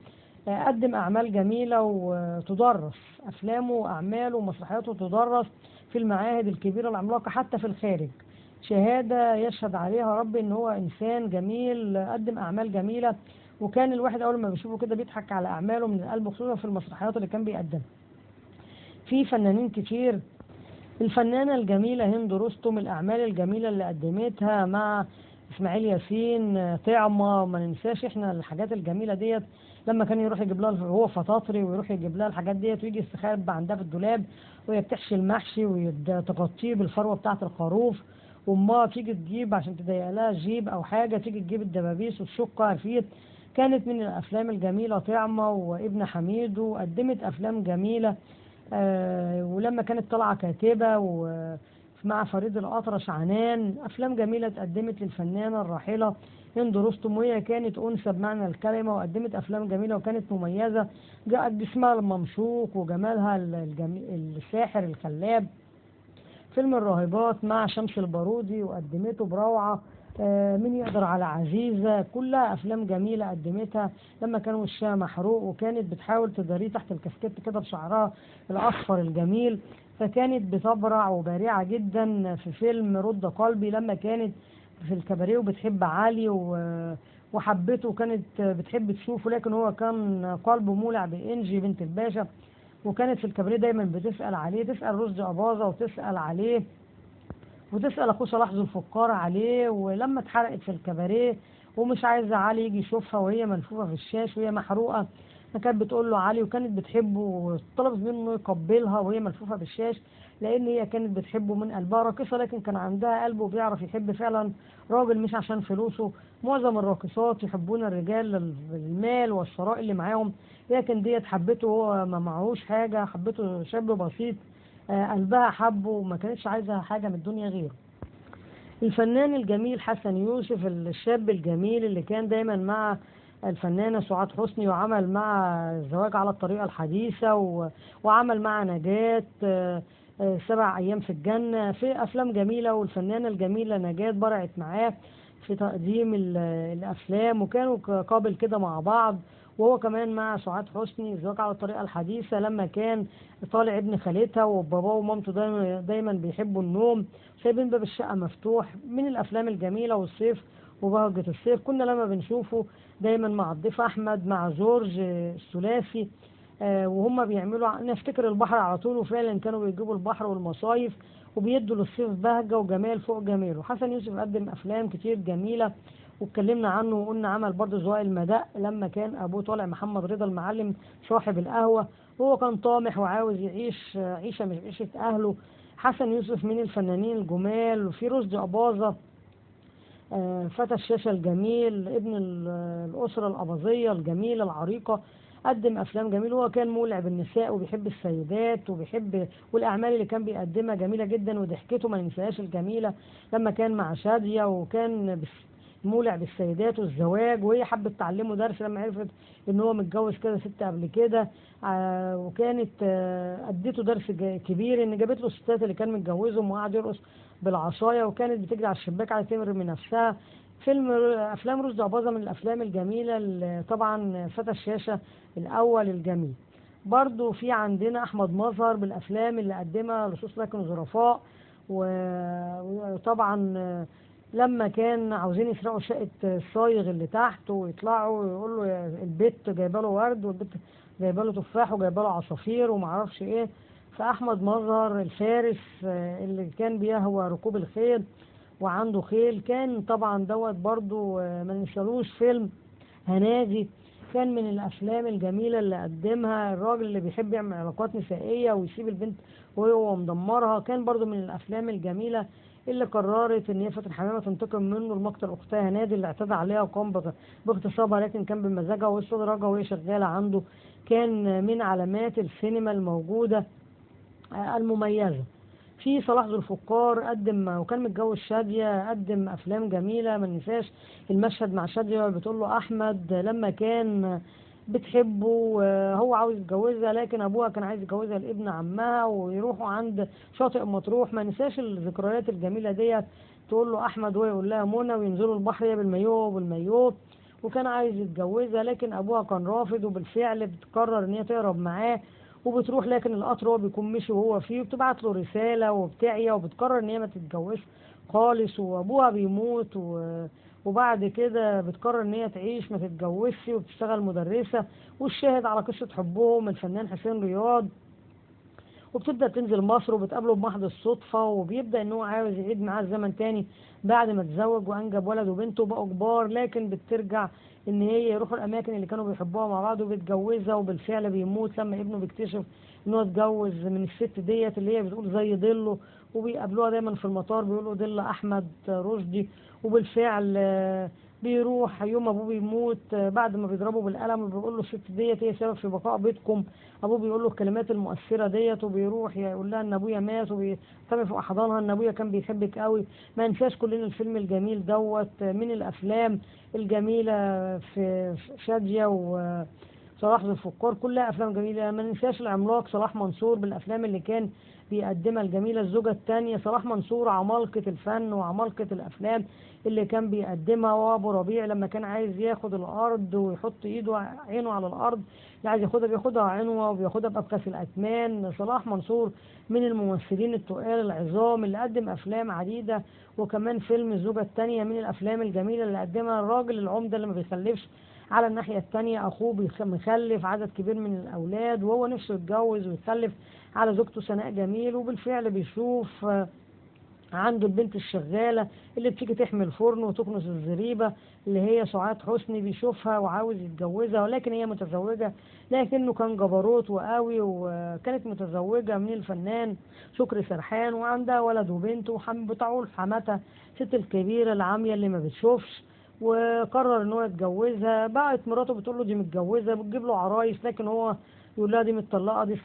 قدم أعمال جميلة وتدرس أفلامه وأعماله ومسرحياته، تدرس في المعاهد الكبيرة العملاقة حتى في الخارج، شهادة يشهد عليها ربي إن هو إنسان جميل قدم أعمال جميلة. وكان الواحد أول ما بيشوفه كده بيضحك على أعماله من القلب، خصوصا في المسرحيات اللي كان بيقدمها. في فنانين كتير، الفنانة الجميلة هند رستم، الأعمال الجميلة اللي قدمتها مع اسماعيل ياسين، طعمة. ما ننساش احنا الحاجات الجميلة ديت. لما كان يروح يجيب لها هو فطاطري ويروح يجيب لها الحاجات ديت ويجي يستخبى عندها في الدولاب، وهي بتحشي المحشي وتغطيه بالفروة بتاعة الخروف. وامها تيجي تجيب عشان تضيق لها جيب او حاجة، تيجي تجيب الدبابيس والشقة عرفيت. كانت من الافلام الجميلة طعمة وابن حميد، وقدمت افلام جميلة. ولما كانت طالعة كاتبة ومع فريد الأطرش عنان، أفلام جميلة اتقدمت للفنانة الراحلة هند رستم، وهي كانت أنثى بمعنى الكلمة، وقدمت أفلام جميلة وكانت مميزة. جاءت جسمها الممشوق وجمالها الساحر الخلاب. فيلم الراهبات مع شمس البارودي وقدمته بروعة. مين يقدر على عزيزة، كلها أفلام جميلة قدمتها. لما كان وشها محروق وكانت بتحاول تداريه تحت الكاسكيت كده بشعرها الأصفر الجميل، فكانت بتبرع وبارعة جدا في فيلم رد قلبي لما كانت في الكباريه وبتحب علي وحبته وكانت بتحب تشوفه، لكن هو كان قلبه مولع بإنجي بنت الباشا. وكانت في الكباريه دايما بتسأل عليه، تسأل رشدي أباظة وتسأل عليه وتسأل أخوه صلاح ذو الفقار عليه. ولما اتحرقت في الكباريه ومش عايزة علي يجي يشوفها وهي ملفوفة في الشاش وهي محروقة، فكانت بتقول له علي، وكانت بتحبه وطلبت منه يقبلها وهي ملفوفة بالشاش، لأن هي كانت بتحبه من قلبها. راقصة لكن كان عندها قلب وبيعرف يحب فعلا راجل مش عشان فلوسه. معظم الراقصات يحبون الرجال للمال والثراء اللي معاهم، لكن ديت حبته وهو ما معهوش حاجة، حبته شاب بسيط قلبها حبه وما كانتش عايزة حاجة من الدنيا غيره. الفنان الجميل حسن يوسف، الشاب الجميل اللي كان دايما مع الفنانة سعاد حسني، وعمل مع الزواج على الطريقة الحديثة وعمل مع نجاة 7 أيام في الجنة، في أفلام جميلة. والفنانة الجميلة نجاة برعت معاه في تقديم الأفلام، وكانوا قابل كده مع بعض. وهو كمان مع سعاد حسني الزواج على الطريقة الحديثة لما كان طالع ابن خالتها، وباباه ومامته دايما بيحبوا النوم، سايبين باب الشقة مفتوح. من الأفلام الجميلة. والصيف وبهجة الصيف كنا لما بنشوفه دايما مع الضيف أحمد مع جورج الثلاثي، وهم بيعملوا نفتكر البحر على طول. وفعلا كانوا بيجيبوا البحر والمصايف وبيدوا للصيف بهجة وجمال فوق جماله. وحسن يوسف قدم أفلام كتير جميلة واتكلمنا عنه وقلنا عمل برضه زواق المداء لما كان أبوه طالع محمد رضا المعلم صاحب القهوة، وهو كان طامح وعاوز يعيش عيشة مش عيشة أهله. حسن يوسف من الفنانين الجمال. وفي رشدي أباظة فتى الشاشة الجميل، ابن الأسرة الأباظية الجميلة العريقة، قدم أفلام جميلة. هو كان مولع بالنساء وبيحب السيدات والأعمال اللي كان بيقدمها جميلة جدا، وضحكته ما ننساهاش الجميلة لما كان مع شادية وكان مولع بالسيدات والزواج، وهي حبت تعلمه درس لما عرفت ان هو متجوز كده ست قبل كده. وكانت اديته درس كبير ان جابت له الستات اللي كان متجوزهم وقعد يرقص بالعصايه، وكانت بتجري على الشباك على تمر من نفسها. افلام رشدي أباظة من الافلام الجميله طبعا فتى الشاشه الاول الجميل. برضو في عندنا احمد مظهر بالافلام اللي قدمها لصوص لكن ظرفاء. وطبعا لما كان عاوزين يسرقوا شقة الصايغ اللي تحت ويطلعوا يقول له البيت جايبه له ورد والبيت جايبه له تفاح وجايبه له عصافير ومعرفش ايه. فأحمد مظهر الفارس اللي كان بيهوى ركوب الخيل وعنده خيل، كان طبعا دوت برضو ما ننسالوش فيلم هنادي. كان من الأفلام الجميلة اللي قدمها الراجل اللي بيحب يعمل علاقات نسائية ويسيب البنت وهو مدمرها. كان برضو من الأفلام الجميلة اللي قررت ان هي فاتن حمامه تنتقم منه لمقتل اختها هنادي اللي اعتدى عليها وقام باغتصابها، لكن كان بمزاجها واستدراجها وهي شغاله عنده. كان من علامات السينما الموجوده المميزه. في صلاح ذو الفقار قدم وكان متجوز شاديه، قدم افلام جميله. ما ننساش المشهد مع شاديه بتقول له احمد لما كان بتحبه وهو عاوز يتجوزها، لكن ابوها كان عايز يتجوزها لابن عمها ويروحوا عند شاطئ مطروح. ما نساش الذكريات الجميله ديت. تقول له احمد وهو يقول لها منى، وينزلوا البحر هي بالمايوه وكان عايز يتجوزها، لكن ابوها كان رافض. وبالفعل بتقرر ان هي تهرب معاه وبتروح، لكن القطر هو بيكون مشي وهو فيه، وبتبعت له رساله وبتعيا وبتقرر ان هي ما تتجوزش خالص. وابوها بيموت وبعد كده بتقرر ان هي تعيش ما تتجوزش وبتشتغل مدرسة. والشاهد على قصة حبهم الفنان حسين رياض وبتبدأ تنزل مصر وبتقابله بمحض الصدفة، وبيبدأ ان هو عاوز يعيد معاه الزمن تاني بعد ما اتزوج وانجب ولد وبنته بقوا كبار، لكن بترجع ان هي يروحوا الاماكن اللي كانوا بيحبوها مع بعض وبيتجوزها، وبالفعل بيموت لما ابنه بيكتشف ان هو اتجوز من الست ديت اللي هي بتقول زي ضله، وبيقابلوها دايما في المطار بيقولوا ضل احمد رشدي. وبالفعل بيروح يوم ابوه بيموت بعد ما بيضربه بالقلم وبيقول له الست ديت هي سبب في بقاء بيتكم. ابوه بيقول له الكلمات المؤثره ديت، وبيروح يقول لها ان ابويا مات، وبيتم في احضانها ان ابويا كان بيحبك قوي. ما ننساش كلنا الفيلم الجميل دوت من الافلام الجميله في شاديه وصلاح ذو الفقار، كلها افلام جميله. ما ننساش العملاق صلاح منصور بالافلام اللي كان بيقدمها الجميله. الزوجه الثانيه صلاح منصور عمالقه الفن وعمالقه الافلام اللي كان بيقدمها، وابو ربيع لما كان عايز ياخد الارض ويحط ايده عينه على الارض، اللي عايز ياخدها بياخدها عنوه وبياخدها بأبخس الأثمان. صلاح منصور من الممثلين التقال العظام اللي قدم أفلام عديدة، وكمان فيلم الزوجة الثانية من الأفلام الجميلة اللي قدمها. الراجل العمدة اللي ما بيخلفش، على الناحية الثانية أخوه مخلف عدد كبير من الأولاد، وهو نفسه يتجوز ويخلف على زوجته سناء جميل، وبالفعل بيشوف عنده البنت الشغالة اللي بتيجي تحمل فرن وتكنس الزريبة اللي هي سعاد حسني، بيشوفها وعاوز يتجوزها، ولكن هي متزوجة، لكنه كان جبروت وقوي، وكانت متزوجة من الفنان شكري سرحان، وعندها ولد وبنت، بتعول حماتها ست الكبيرة العامية اللي ما بتشوفش، وقرر ان هو يتجوزها. بقت مراته بتقول له دي متجوزة، بتجيب له عرايس، لكن هو يقول لها دي متطلقة، دي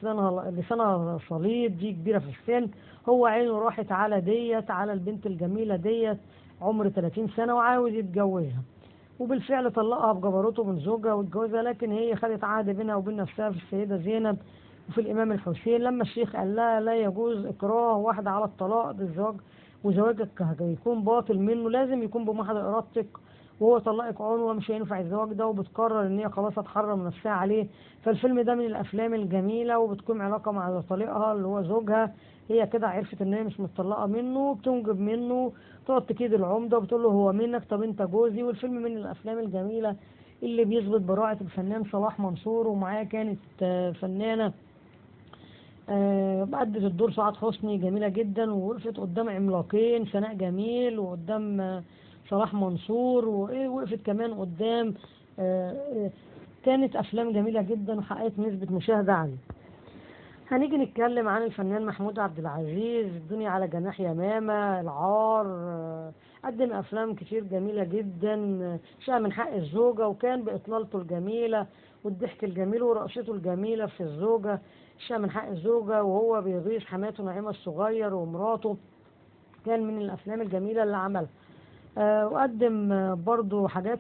لسانها صليب، دي كبيرة في السن. هو عينه راحت على ديت، على البنت الجميلة ديت عمر 30 سنة وعاوز يتجوزها، وبالفعل طلقها بجبروته من زوجها واتجوزها، لكن هي خدت عهد بينها وبين نفسها في السيدة زينب وفي الإمام الحسين لما الشيخ قال لها لا يجوز إكراه واحدة على الطلاق بالزواج، وزواجك هيكون باطل منه، لازم يكون بمحض إرادتك، وهو طلقك عنوة مش هينفع الزواج ده، وبتقرر ان هي خلاص هتحرم نفسها عليه. فالفيلم ده من الافلام الجميلة، وبتكون علاقة مع طليقها اللي هو زوجها، هي كده عرفت ان هي مش متطلقة منه، بتنجب منه، تقعد تكيد العمدة وبتقول له هو منك، طب انت جوزي. والفيلم من الافلام الجميلة اللي بيثبت براءة الفنان صلاح منصور، ومعاه كانت فنانة أدت الدور سعاد حسني جميلة جدا، ووقفت قدام عملاقين سناء جميل وقدام صلاح منصور، ووقفت كمان قدام كانت أفلام جميلة جدا وحققت نسبة مشاهدة عالية. هنيجي نتكلم عن الفنان محمود عبد العزيز، الدنيا على جناح يمامة، العار، قدم أفلام كتير جميلة جدا، شاء من حق الزوجة، وكان بإطلالته الجميلة والضحك الجميل ورقصته الجميلة في الزوجة، شاء من حق الزوجة وهو بيغيظ حماته نعيمة الصغير ومراته، كان من الأفلام الجميلة اللي عملها. وقدم برضو حاجات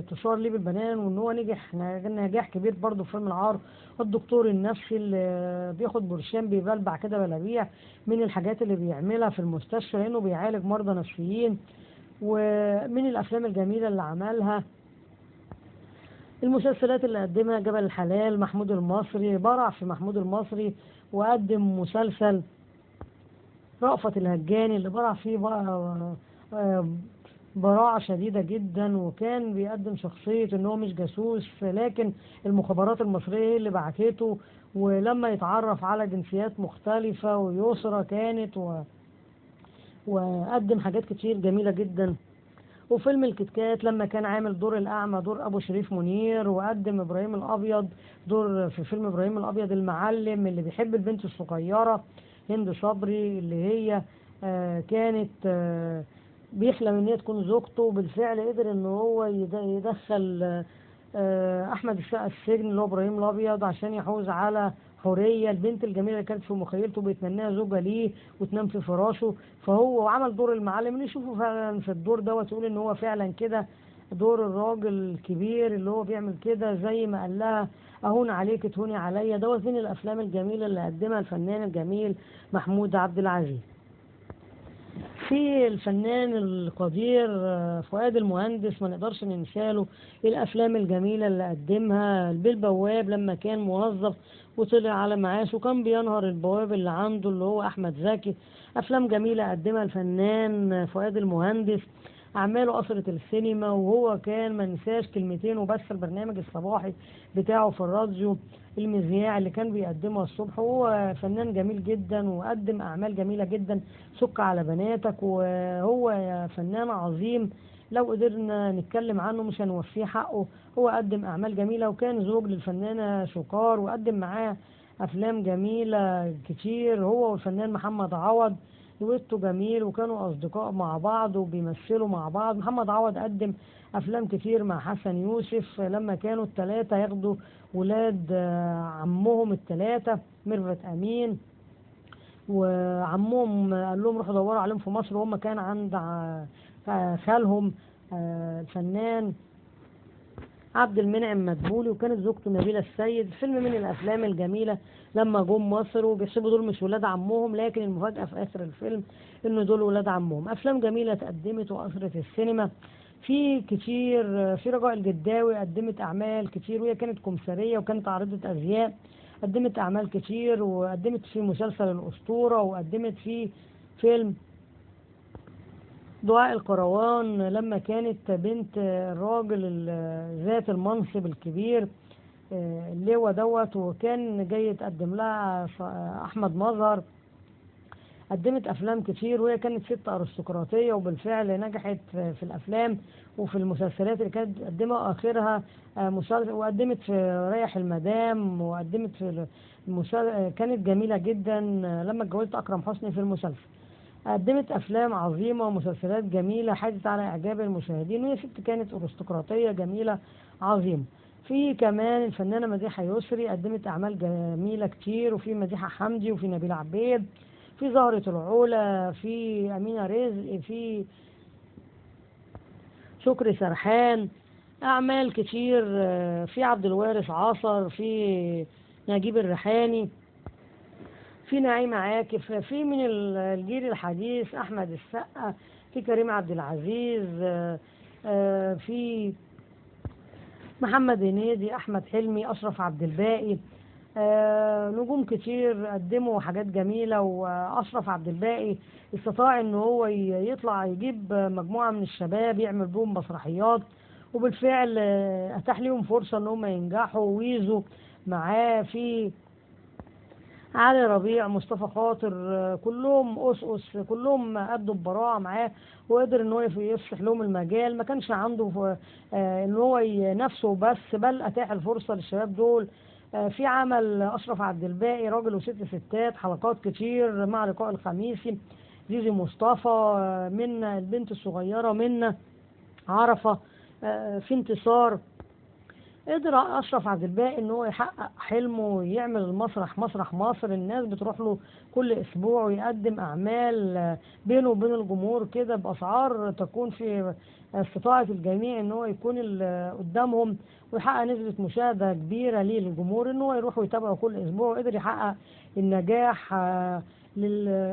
تشار ليه بالبنان، وان هو نجح نجاح كبير برضو في فيلم العار، والدكتور النفسي اللي بياخد برشام بيبلبع كده بلابيع من الحاجات اللي بيعملها في المستشفى لانه بيعالج مرضى نفسيين. ومن الافلام الجميلة اللي عملها المسلسلات اللي قدمها جبل الحلال، محمود المصري، برع في محمود المصري، وقدم مسلسل رأفت الهجاني اللي برع فيه بقى براعة شديدة جدا، وكان بيقدم شخصية ان هو مش جاسوس، لكن المخابرات المصرية اللي بعتته، ولما يتعرف على جنسيات مختلفة ويسرى كانت وقدم حاجات كتير جميلة جدا. وفيلم الكتكات لما كان عامل دور الأعمى، دور أبو شريف منير، وقدم إبراهيم الأبيض دور في فيلم إبراهيم الأبيض المعلم اللي بيحب البنت الصغيرة هند صبري اللي هي كانت بيحلم ان هي تكون زوجته، وبالفعل قدر ان هو يدخل احمد السقا السجن اللي هو ابراهيم الابيض عشان يحوز على حوريه البنت الجميله اللي كانت في مخيلته بيتمناها زوجة ليه وتنام في فراشه. فهو عمل دور المعلم اللي يشوفه فعلا في الدور دوت يقول ان هو فعلا كده دور الراجل الكبير اللي هو بيعمل كده زي ما قال لها اهون عليك تهوني عليا. دوت من الافلام الجميله اللي قدمها الفنان الجميل محمود عبد العزيز. في الفنان القدير فؤاد المهندس ما نقدرش ننساله الافلام الجميله اللي قدمها. البيه بواب لما كان موظف وطلع على معاش وكان بينهر البواب اللي عنده اللي هو احمد زكي، افلام جميله قدمها الفنان فؤاد المهندس. أعماله أثرت السينما، وهو كان ما نساش كلمتين وبس البرنامج الصباحي بتاعه في الراديو، المذياع اللي كان بيقدمها الصبح. وهو فنان جميل جدا وقدم أعمال جميلة جدا، سك على بناتك، وهو فنان عظيم لو قدرنا نتكلم عنه مش هنوفيه حقه. هو قدم أعمال جميلة، وكان زوج للفنانة شوكار، وقدم معاه أفلام جميلة كتير، هو والفنان محمد عوض دويتو جميل، وكانوا أصدقاء مع بعض وبيمثلوا مع بعض. محمد عوض قدم أفلام كتير مع حسن يوسف لما كانوا التلاتة ياخدوا ولاد عمهم التلاتة ميرفت أمين، وعمهم قال لهم روحوا دوروا عليهم في مصر، وهم كان عند خالهم الفنان عبد المنعم مدبولي، وكانت زوجته نبيلة السيد. فيلم من الأفلام الجميلة لما جم مصر، وبيحسبوا دول مش ولاد عمهم، لكن المفاجأة في آخر الفيلم إن دول ولاد عمهم. أفلام جميلة تقدمت وأثرت السينما في كتير. في رجاء الجداوي قدمت أعمال كتير، وهي كانت كمثرية وكانت عارضة أزياء، قدمت أعمال كتير، وقدمت في مسلسل الأسطورة، وقدمت في فيلم دعاء الكروان لما كانت بنت الراجل ذات المنصب الكبير اللواء دوت، وكان جاي يتقدم لها أحمد مظهر. قدمت أفلام كتير، وهي كانت ست أرستقراطية، وبالفعل نجحت في الأفلام وفي المسلسلات اللي كانت بتقدمها. آخرها مسلسل، وقدمت في ريح المدام، وقدمت في كانت جميلة جدا لما اتجوزت أكرم حسني في المسلسل. قدمت أفلام عظيمة ومسلسلات جميلة حازت على إعجاب المشاهدين، وهي ست كانت أرستقراطية جميلة عظيمة. في كمان الفنانة مديحة يسري قدمت أعمال جميلة كتير، وفي مديحة حمدي، وفي نبيلة عبيد، في زهرة العلا، في أمينة رزق، في شكري سرحان، أعمال كتير. في عبد الوارث عصر، في نجيب الريحاني، في نعيمة عاكف، في من الجيل الحديث أحمد السقا، في كريم عبد العزيز، في محمد هنيدي، أحمد حلمي، أشرف عبد الباقي. نجوم كتير قدموا حاجات جميلة. وأشرف عبد الباقي استطاع إن هو يطلع يجيب مجموعة من الشباب يعمل بهم مسرحيات، وبالفعل أتاح لهم فرصة إن هم ينجحوا. ويزو معاه، في علي ربيع، مصطفى خاطر، كلهم أس كلهم أدوا ببراعة معاه، وقدر إن هو يفتح لهم المجال. ما كانش عنده إن هو نفسه بس، بل أتاح الفرصة للشباب دول. في عمل أشرف عبد الباقي راجل وست ستات، حلقات كتير مع لقاء الخميسي، زيزي مصطفى، من البنت الصغيرة منا عرفة، في انتصار. قدر أشرف عبد الباقي إن هو يحقق حلمه ويعمل المسرح مسرح مصر. الناس بتروح له كل أسبوع، ويقدم أعمال بينه وبين الجمهور كده بأسعار تكون في استطاعة الجميع إن هو يكون قدامهم، ويحقق نسبة مشاهدة كبيرة ليه للجمهور إن هو يروح ويتابعه كل أسبوع. وقدر يحقق النجاح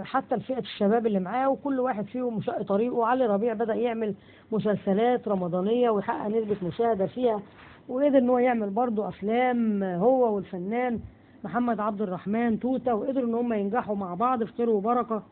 حتى لفئة الشباب اللي معاه، وكل واحد فيهم مشق طريقه. علي ربيع بدأ يعمل مسلسلات رمضانية ويحقق نسبة مشاهدة فيها، وقدر ان هو يعمل برضه افلام هو والفنان محمد عبد الرحمن توتة، وقدروا ان هم ينجحوا مع بعض في خير وبركة.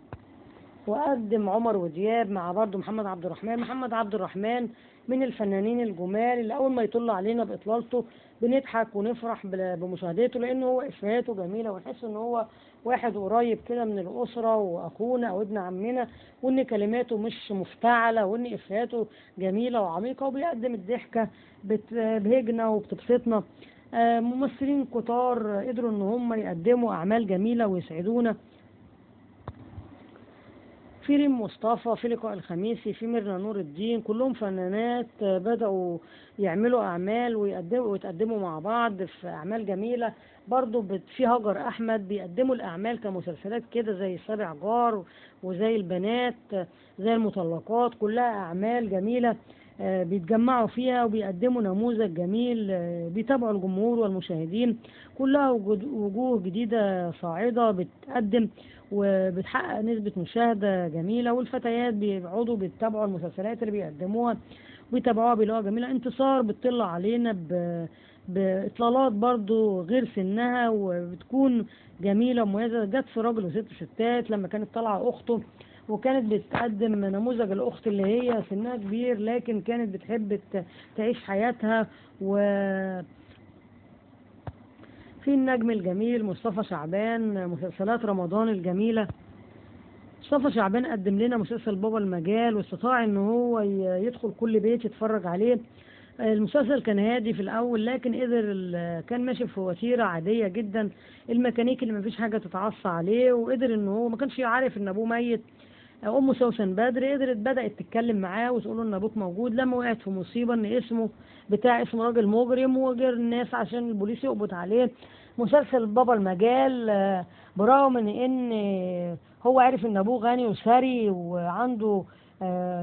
وقدم عمر ودياب مع برضه محمد عبد الرحمن. محمد عبد الرحمن من الفنانين الجمال اللي اول ما يطل علينا باطلالته بنضحك ونفرح بمشاهدته، لانه هو افيهاته جميله، ونحس ان هو واحد قريب كده من الاسره واخونا او ابن عمنا، وان كلماته مش مفتعله، وان افيهاته جميله وعميقه، وبيقدم الضحكه بتبهجنا وبتبسطنا. ممثلين كتار قدروا ان هم يقدموا اعمال جميله ويسعدونا. في ريم مصطفى، في لقاء الخميسي، في ميرنا نور الدين، كلهم فنانات بدأوا يعملوا أعمال ويتقدموا مع بعض في أعمال جميلة. برضو في هاجر أحمد بيقدموا الأعمال كمسلسلات كده زي سابع جار، وزي البنات، زي المطلقات، كلها أعمال جميلة بيتجمعوا فيها وبيقدموا نموذج جميل بيتابعوا الجمهور والمشاهدين. كلها وجوه جديدة صاعدة بتقدم وبتحقق نسبة مشاهدة جميلة، والفتيات بيقعدوا بيتابعوا المسلسلات اللي بيقدموها ويتابعوها بيلاقوها جميلة. انتصار بتطلع علينا بإطلالات برضو غير سنها، وبتكون جميلة ومميزة. جت في راجل وست ستات لما كانت طالعة أخته، وكانت بتقدم نموذج الأخت اللي هي سنها كبير لكن كانت بتحب تعيش حياتها. وفي النجم الجميل مصطفى شعبان، مسلسلات رمضان الجميلة. مصطفى شعبان قدم لنا مسلسل بابا المجال، واستطاع ان هو يدخل كل بيت يتفرج عليه. المسلسل كان هادي في الاول لكن كان ماشي في وتيره عاديه جدا، الميكانيكي اللي مفيش حاجه تتعصى عليه، وقدر ان هو ما كانش عارف ان ابوه ميت. امه سوسن بدر بدات تتكلم معاه وتقول له ان ابوك موجود، لما وقعت في مصيبه ان اسم راجل مجرم وغير الناس عشان البوليس يقبض عليه. مسلسل بابا المجال برغم ان هو عارف ان ابوه غني وثري وعنده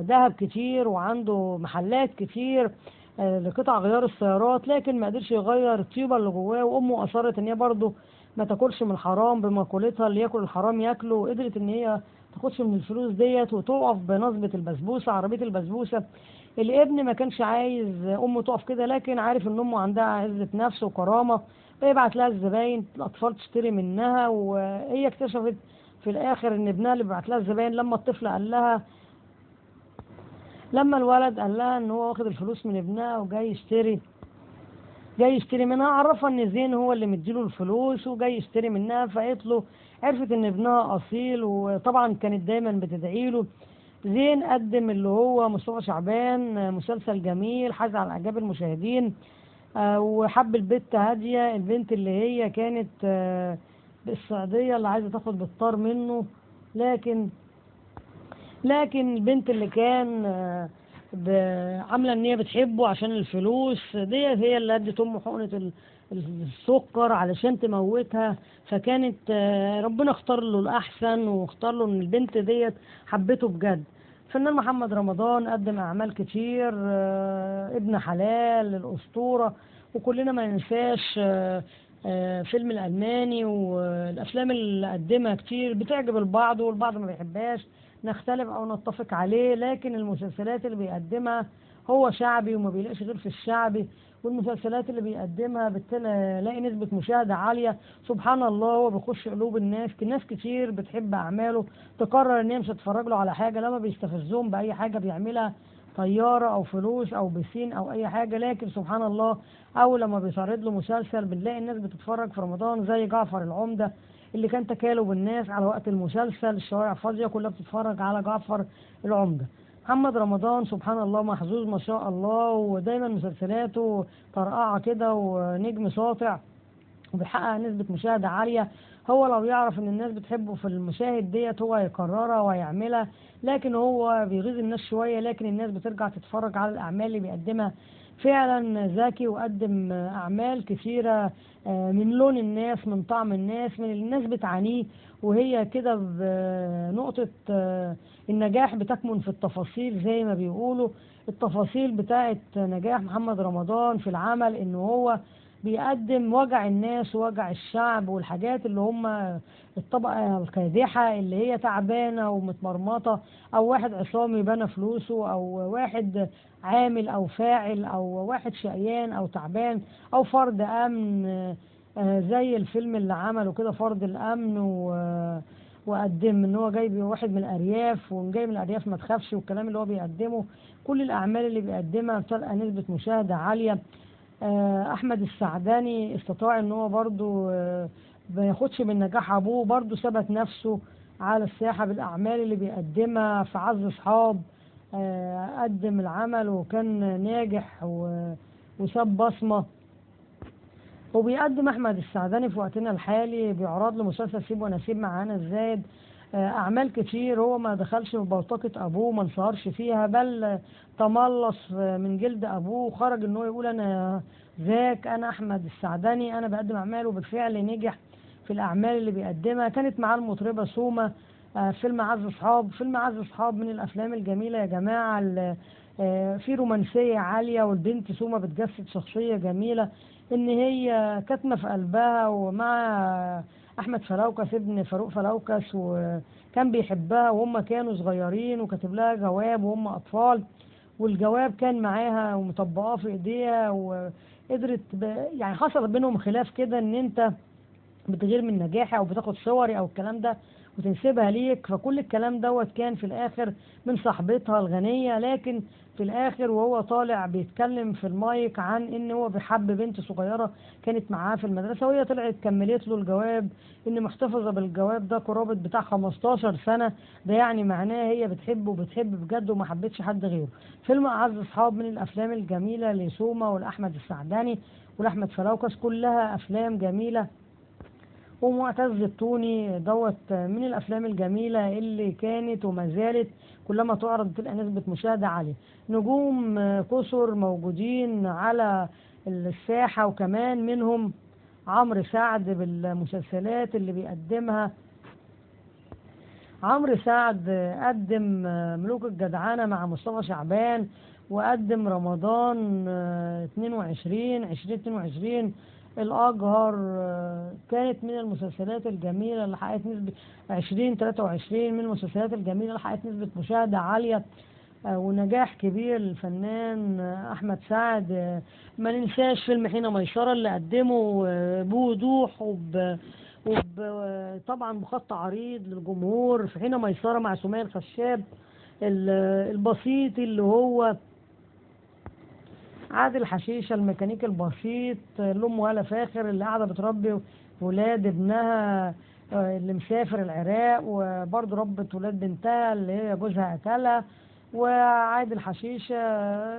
ذهب كتير وعنده محلات كتير لقطع غيار السيارات، لكن ما قدرش يغير الطيبه اللي جواه. وامه اصرت ان هي برضه ما تاكلش من الحرام بمقولتها اللي ياكل الحرام ياكله، وقدرت ان هي تاخدش من الفلوس ديت وتقف بنصبة البسبوسة، عربية البسبوسة. الابن ما كانش عايز امه تقف كده، لكن عارف ان امه عندها عزة نفس وكرامة، فيبعت لها الزباين الاطفال تشتري منها. وهي اكتشفت في الاخر ان ابنها اللي بيبعت لها الزباين، لما الولد قال لها ان هو واخد الفلوس من ابنها وجاي يشتري منها، عرفها ان زين هو اللي مديله الفلوس وجاي يشتري منها. فقالت له، عرفت ان ابنها اصيل، وطبعا كانت دايما بتدعي له. زين قدم اللي هو مصطفى شعبان مسلسل جميل حاز على اعجاب المشاهدين. وحب البت هادية، البنت اللي هي كانت بالسعودية اللي عايزة تاخد بالطار منه، لكن البنت اللي كان عامله ان هي بتحبه عشان الفلوس ديت هي اللي ادت امه حقنه السكر علشان تموتها. فكانت ربنا اختار له الاحسن، واختار له ان البنت ديت حبته بجد. الفنان محمد رمضان قدم اعمال كتير، ابن حلال، الاسطوره، وكلنا ما ننساش فيلم الالماني. والافلام اللي قدمها كتير بتعجب البعض والبعض ما بيحبهاش، نختلف او نتفق عليه، لكن المسلسلات اللي بيقدمها هو شعبي وما بيلاقيش غير في الشعبي. والمسلسلات اللي بيقدمها بتلاقي نسبة مشاهدة عالية. سبحان الله، هو بيخش قلوب ناس كتير بتحب أعماله، تقرر إن هي مش هتتفرج له على حاجة لما بيستفزهم بأي حاجة بيعملها، طيارة أو فلوس أو بسين أو أي حاجة. لكن سبحان الله، أول لما بيتعرض له مسلسل بنلاقي الناس بتتفرج في رمضان، زي جعفر العمدة اللي كان تكالب الناس على وقت المسلسل، الشوارع فاضية كلها بتتفرج على جعفر العمدة. محمد رمضان سبحان الله محظوظ ما شاء الله، ودايما مسلسلاته طرقعة كده ونجم ساطع وبيحقق نسبة مشاهدة عالية. هو لو يعرف ان الناس بتحبه في المشاهد ديت هو هيكررها وهيعملها، لكن هو بيغيظ الناس شوية، لكن الناس بترجع تتفرج على الأعمال اللي بيقدمها. فعلا ذكي وقدم أعمال كثيرة من لون الناس، من طعم الناس، من اللي الناس بتعانيه. وهي كده بنقطة النجاح بتكمن في التفاصيل زي ما بيقولوا. التفاصيل بتاعت نجاح محمد رمضان في العمل ان هو بيقدم وجع الناس ووجع الشعب، والحاجات اللي هم الطبقة الكادحة اللي هي تعبانة ومتمرمطة، أو واحد عصامي بنى فلوسه، أو واحد عامل أو فاعل، أو واحد شقيان أو تعبان، أو فرد أمن زي الفيلم اللي عمله كده فرد الأمن، وقدم ان هو جايب واحد من الارياف وجاي من الارياف ما تخافش، والكلام اللي هو بيقدمه. كل الاعمال اللي بيقدمها بتلقى نسبة مشاهدة عالية. احمد السعداني استطاع ان هو برضو ما ياخدش من نجاح ابوه، برضو ثبت نفسه على الساحة بالاعمال اللي بيقدمها. في عز صحاب قدم العمل وكان ناجح وساب بصمة. وبيقدم احمد السعداني في وقتنا الحالي بيعرض له مسلسل سيب ونسيب مع هنا الزاهد. اعمال كتير هو ما دخلش في بوتقة ابوه، ما انصهرش فيها، بل تملص من جلد ابوه وخرج ان هو يقول انا ذاك، انا احمد السعداني، انا بقدم اعمال. وبالفعل نجح في الاعمال اللي بيقدمها. كانت معاه المطربة سومة. فيلم عز صحاب من الافلام الجميلة يا جماعة، في رومانسية عالية، والبنت سومة بتجسد شخصية جميلة ان هي كاتمة في قلبها، ومع احمد فلوكس ابن فاروق فلوكس، وكان بيحبها وهم كانوا صغيرين، وكاتب لها جواب وهم اطفال، والجواب كان معاها ومطبقاه في ايديها، وقدرت يعني حصل بينهم خلاف كده ان انت بتغير من نجاحي او بتاخد صوري او الكلام ده، وتنسبها ليك. فكل الكلام دوت كان في الآخر من صاحبتها الغنية، لكن في الآخر وهو طالع بيتكلم في المايك عن إن هو بيحب بنت صغيرة كانت معاه في المدرسة، وهي طلعت كملت له الجواب إن محتفظة بالجواب ده قرابة بتاع 15 سنة. ده يعني معناه هي بتحبه وبتحب بجد وما حبتش حد غيره. فيلم أعز أصحاب من الأفلام الجميلة لسومة والأحمد السعداني والأحمد فلوكس، كلها أفلام جميلة. ومعتز التوني دوت من الأفلام الجميلة اللي كانت وما زالت كلما تعرض تلقى نسبة مشاهدة عالية. نجوم كثر موجودين على الساحة، وكمان منهم عمرو سعد بالمسلسلات اللي بيقدمها. عمرو سعد قدم ملوك الجدعنة مع مصطفى شعبان، وقدم رمضان 2022 الأجهر. كانت من المسلسلات الجميلة اللي حققت نسبة 2023 من المسلسلات الجميلة اللي حققت نسبة مشاهدة عالية ونجاح كبير للفنان أحمد سعد. ما ننساش فيلم حين ميسرة اللي قدمه بوضوح طبعا بخط عريض للجمهور في حين ميسرة مع سمية الخشاب. البسيط اللي هو عادل حشيشة الميكانيكي البسيط، الأم هالة فاخر اللي قاعدة بتربي ولاد ابنها اللي مسافر العراق، وبرضه ربت ولاد بنتها اللي هي جوزها قتلها. وعادل حشيشة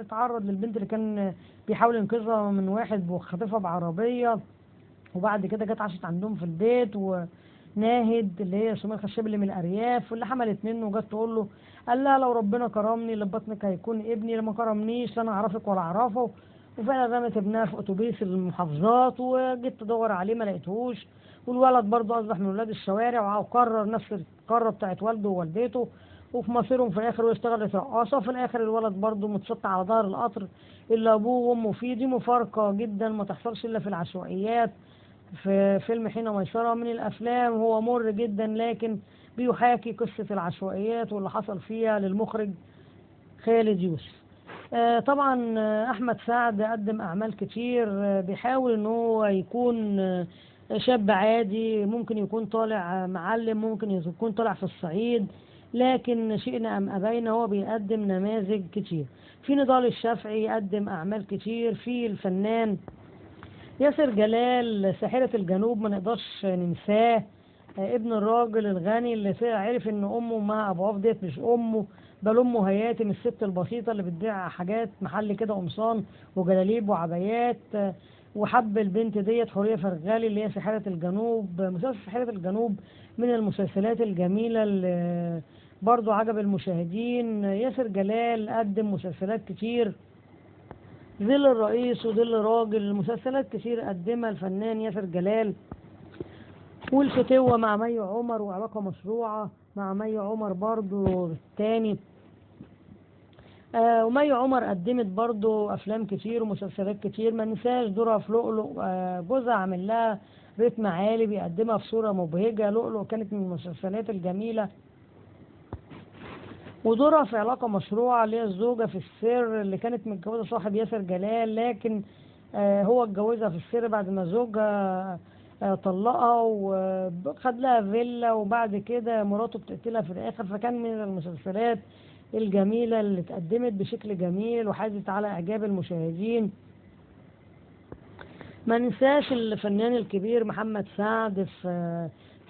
اتعرض للبنت اللي كان بيحاول ينقذها من واحد وخطفها بعربية، وبعد كده جت عاشت عندهم في البيت. وناهد اللي هي سمية الخشاب اللي من الأرياف واللي حملت منه وجت تقول له، قال لها لو ربنا كرمني اللي في بطنك هيكون ابني، لما كرمنيش لا انا اعرفك ولا اعرفه. وفعلا رمت ابنها في اتوبيس المحافظات، وجيت تدور عليه ما لقيتهوش. والولد برضه اصبح من ولاد الشوارع وقرر نفس القرة بتاعت والده ووالدته، وفي مصيرهم في الاخر واشتغلت رقاصة. وفي الاخر الولد برضه متشط على ظهر القطر اللي ابوه وامه فيه. دي مفارقة جدا ما تحصلش الا في العشوائيات. في فيلم حين ميسرة من الافلام هو مر جدا، لكن بيحاكي قصة العشوائيات واللي حصل فيها للمخرج خالد يوسف. طبعا أحمد سعد قدم أعمال كتير، بيحاول إن هو يكون شاب عادي، ممكن يكون طالع معلم، ممكن يكون طالع في الصعيد، لكن شئنا أم أبينا هو بيقدم نماذج كتير. في نضال الشافعي يقدم أعمال كتير. في الفنان ياسر جلال ساحرة الجنوب ما نقدرش ننساه، ابن الراجل الغني اللي عرف ان امه مع ابو عوف ديت مش امه، بل امه هياتم الست البسيطه اللي بتبيع حاجات محل كده قمصان وجلاليب وعبايات. وحب البنت ديت حوريه فرغالي اللي هي ساحره الجنوب. مسلسل ساحره الجنوب من المسلسلات الجميله اللي برضو عجب المشاهدين. ياسر جلال قدم مسلسلات كتير، ظل الرئيس وظل راجل، مسلسلات كتير قدمها الفنان ياسر جلال. والفتوة مع مي عمر، وعلاقة مشروعة مع مي عمر برضو التاني. ومي عمر قدمت برضو أفلام كتير ومسلسلات كتير. ما ننساش دورها في لؤلؤ، جوزها عامل لها رتم عالي بيقدمها في صورة مبهجة. لؤلؤ كانت من المسلسلات الجميلة. ودورها في علاقة مشروعة اللي هي الزوجة في السر اللي كانت متجوزة صاحب ياسر جلال، لكن هو اتجوزها في السر بعد ما زوجها طلقها وخد لها فيلا، وبعد كده مراته بتقتلها في الآخر. فكان من المسلسلات الجميلة اللي اتقدمت بشكل جميل وحازت على إعجاب المشاهدين. ما ننساش الفنان الكبير محمد سعد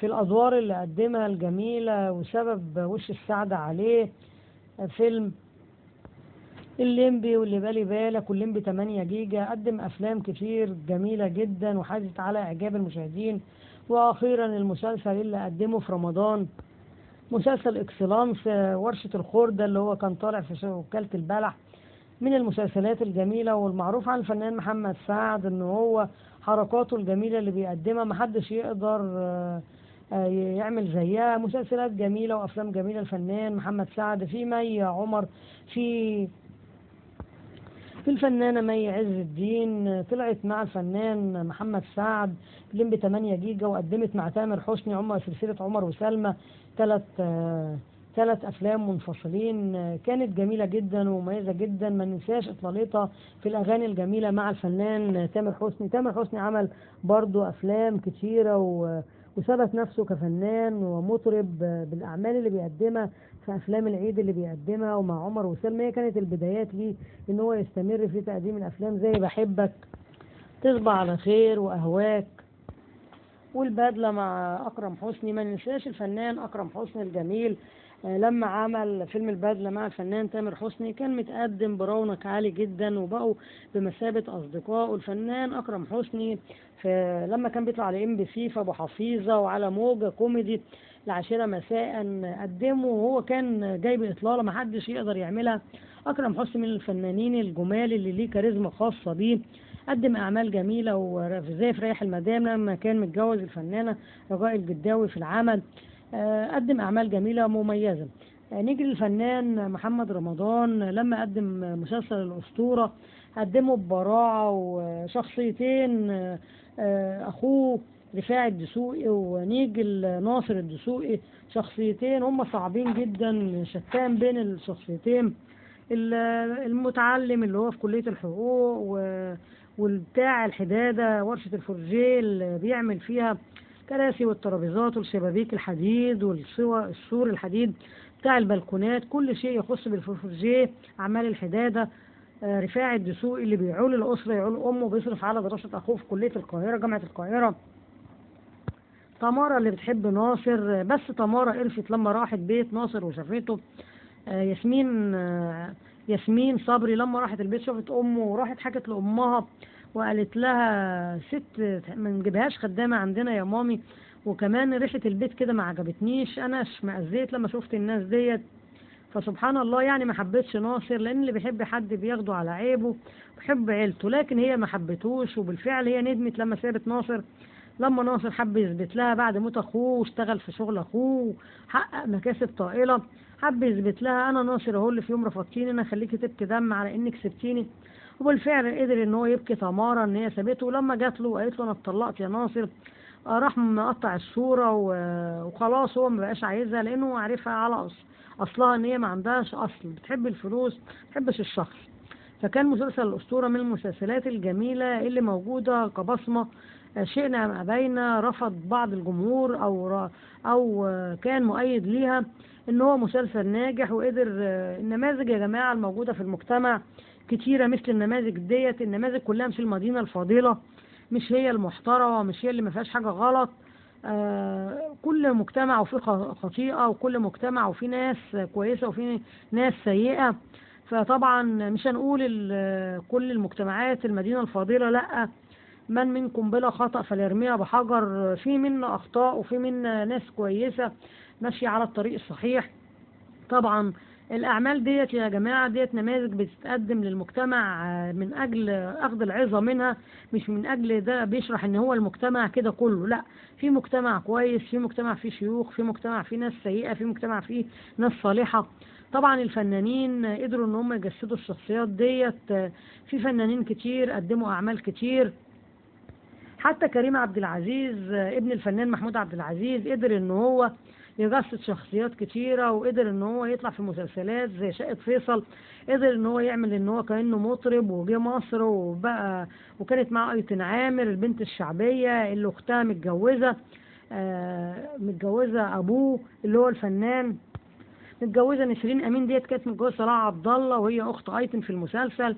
في الأدوار اللي قدمها الجميلة وسبب وش السعد عليه. فيلم الليمبي واللي بالي بالك والليمبي 8 جيجا، قدم أفلام كتير جميلة جدا وحازت على إعجاب المشاهدين. وأخيرا المسلسل اللي قدمه في رمضان مسلسل إكسلانس، ورشة الخردة اللي هو كان طالع في وكالة البلح، من المسلسلات الجميلة. والمعروف عن الفنان محمد سعد إن هو حركاته الجميلة اللي بيقدمها محدش يقدر يعمل زيها. مسلسلات جميلة وأفلام جميلة الفنان محمد سعد. في مي عمر، في الفنانة مي عز الدين طلعت مع الفنان محمد سعد لمبي 8 جيجا، وقدمت مع تامر حسني سلسلة عمر وسلمى، ثلاث أفلام منفصلين كانت جميلة جدا ومميزة جدا. ما ننساش إطلالتها في الأغاني الجميلة مع الفنان تامر حسني. تامر حسني عمل برضو أفلام كتيرة وثبت نفسه كفنان ومطرب بالأعمال اللي بيقدمها في أفلام العيد اللي بيقدمها ومع عمر وسلمى. هي كانت البدايات ليه إن هو يستمر في تقديم الأفلام زي بحبك، تصبح على خير، وأهواك، والبدلة مع أكرم حسني. ما ننساش الفنان أكرم حسني الجميل. لما عمل فيلم البدلة مع الفنان تامر حسني كان متقدم برونق عالي جدا، وبقوا بمثابة أصدقاء. والفنان أكرم حسني لما كان بيطلع على MBC في أبو حفيظة وعلى موجة كوميدي العاشرة مساء قدمه، وهو كان جايب إطلالة محدش يقدر يعملها. أكرم حسني من الفنانين الجمال اللي ليه كاريزما خاصة بيه. قدم أعمال جميلة وزي في ريح المدام لما كان متجوز الفنانة رجاء الجداوي في العمل. قدم أعمال جميلة مميزة. نيجي للفنان محمد رمضان لما قدم مسلسل الأسطورة، قدمه ببراعة وشخصيتين، أخوه رفاعي الدسوقي ونيجي ناصر الدسوقي، شخصيتين هم صعبين جدا، شتان بين الشخصيتين. المتعلم اللي هو في كلية الحقوق والبتاع الحدادة ورشة الفرجيه اللي بيعمل فيها كراسي والترابيزات والشبابيك الحديد والسور الحديد بتاع البلكونات، كل شيء يخص بالفرجيه، أعمال الحدادة. رفاعي الدسوقي اللي بيعول الأسرة، يعول أمه، بيصرف على دراسة أخوه في كلية القاهرة، جامعة القاهرة. تمارا اللي بتحب ناصر، بس تمارا قرفت لما راحت بيت ناصر وشافته. ياسمين صبري لما راحت البيت شافت أمه وراحت حكت لأمها وقالت لها ست ما نجيبهاش خدامة عندنا يا مامي، وكمان ريحة البيت كده ما عجبتنيش، أنا اشمئزيت لما شفت الناس ديت. فسبحان الله يعني ما حبتش ناصر، لأن اللي بيحب حد بياخده على عيبه، بيحب عيلته، لكن هي ما حبتوش. وبالفعل هي ندمت لما سابت ناصر، لما ناصر حب يثبت لها بعد موت أخوه واشتغل في شغل أخوه حقق مكاسب طائلة، حب يثبت لها أنا ناصر أهو اللي في يوم رفضتيني أنا خليكي تبكي دم على إنك سبتيني. وبالفعل قدر إن هو يبكي تمارا إن هي سابته، ولما جات له وقالت له أنا اتطلقت يا ناصر، راح مقطع الصورة وخلاص هو ما بقاش عايزها، لأنه عارفها على أصلها إن هي ما عندهاش أصل، بتحب الفلوس ما بتحبش الشخص. فكان مسلسل الأسطورة من المسلسلات الجميلة اللي موجودة كبصمة. شئنا أم أبينا رفض بعض الجمهور أو كان مؤيد ليها إن هو مسلسل ناجح، وقدر النماذج يا جماعة الموجودة في المجتمع كتيرة مثل النماذج ديت. النماذج كلها مش المدينة الفاضلة، مش هي المحترمة، مش هي اللي ما فيهاش حاجة غلط. كل مجتمع وفيه خطيئة، وكل مجتمع وفيه ناس كويسة وفيه ناس سيئة. فطبعا مش هنقول كل المجتمعات المدينة الفاضلة، لأ، من منكم بلا خطأ فليرميها بحجر، في منا أخطاء وفي منا ناس كويسة ماشية على الطريق الصحيح. طبعا الأعمال ديت يا جماعة ديت نماذج بتتقدم للمجتمع من أجل أخذ العظة منها، مش من أجل ده بيشرح إن هو المجتمع كده كله، لا، في مجتمع كويس، في مجتمع فيه شيوخ، في مجتمع فيه ناس سيئة، في مجتمع فيه ناس صالحة. طبعا الفنانين قدروا إن هم يجسدوا الشخصيات ديت. في فنانين كتير قدموا أعمال كتير، حتى كريم عبد العزيز ابن الفنان محمود عبد العزيز قدر ان هو يجسد شخصيات كتيرة، وقدر ان هو يطلع في مسلسلات زي شقة فيصل، قدر ان هو يعمل ان هو كأنه مطرب وجه مصر وبقى، وكانت معه ايتن عامر البنت الشعبية اللي اختها متجوزة ابوه اللي هو الفنان، متجوزة نسرين امين ديت كانت متجوزة صلاح عبد الله وهي اخت ايتن في المسلسل،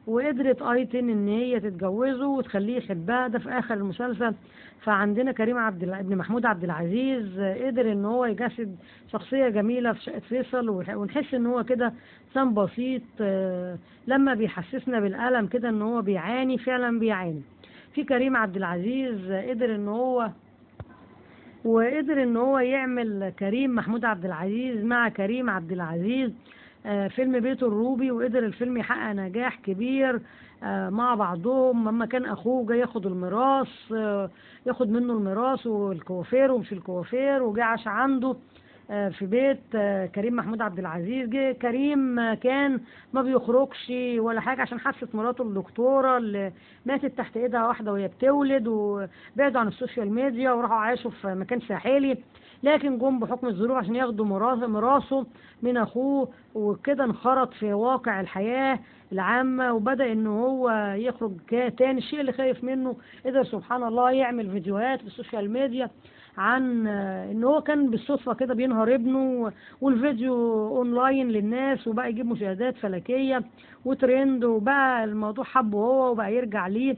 وقدرت ايتن ان هي تتجوزه وتخليه يحبها ده في اخر المسلسل. فعندنا كريم ابن محمود عبد العزيز قدر ان هو يجسد شخصية جميلة في شقة فيصل، ونحس ان هو كده انسان بسيط، لما بيحسسنا بالألم كده ان هو بيعاني، فعلا بيعاني. في كريم عبد العزيز وقدر ان هو يعمل كريم محمود عبد العزيز مع كريم عبد العزيز فيلم بيت الروبي، وقدر الفيلم يحقق نجاح كبير مع بعضهم. لما كان اخوه جاي ياخد الميراث، ياخد منه الميراث والكوافير ومش الكوافير، وجاء عاش عنده في بيت كريم محمود عبد العزيز. جه كريم كان ما بيخرجش ولا حاجة عشان حست مراته الدكتورة اللي ماتت تحت ايدها واحدة وهي بتولد، وبعدوا عن السوشيال ميديا وراحوا عاشوا في مكان ساحلي، لكن جم بحكم الظروف عشان ياخدوا ميراثه من اخوه، وكده انخرط في واقع الحياة العامة، وبدأ إن هو يخرج تاني. الشيء اللي خايف منه قدر سبحان الله يعمل فيديوهات في السوشيال ميديا عن إن هو كان بالصدفة كده بينهر ابنه، والفيديو أونلاين للناس، وبقى يجيب مشاهدات فلكية وترند، وبقى الموضوع حبه هو وبقى يرجع ليه،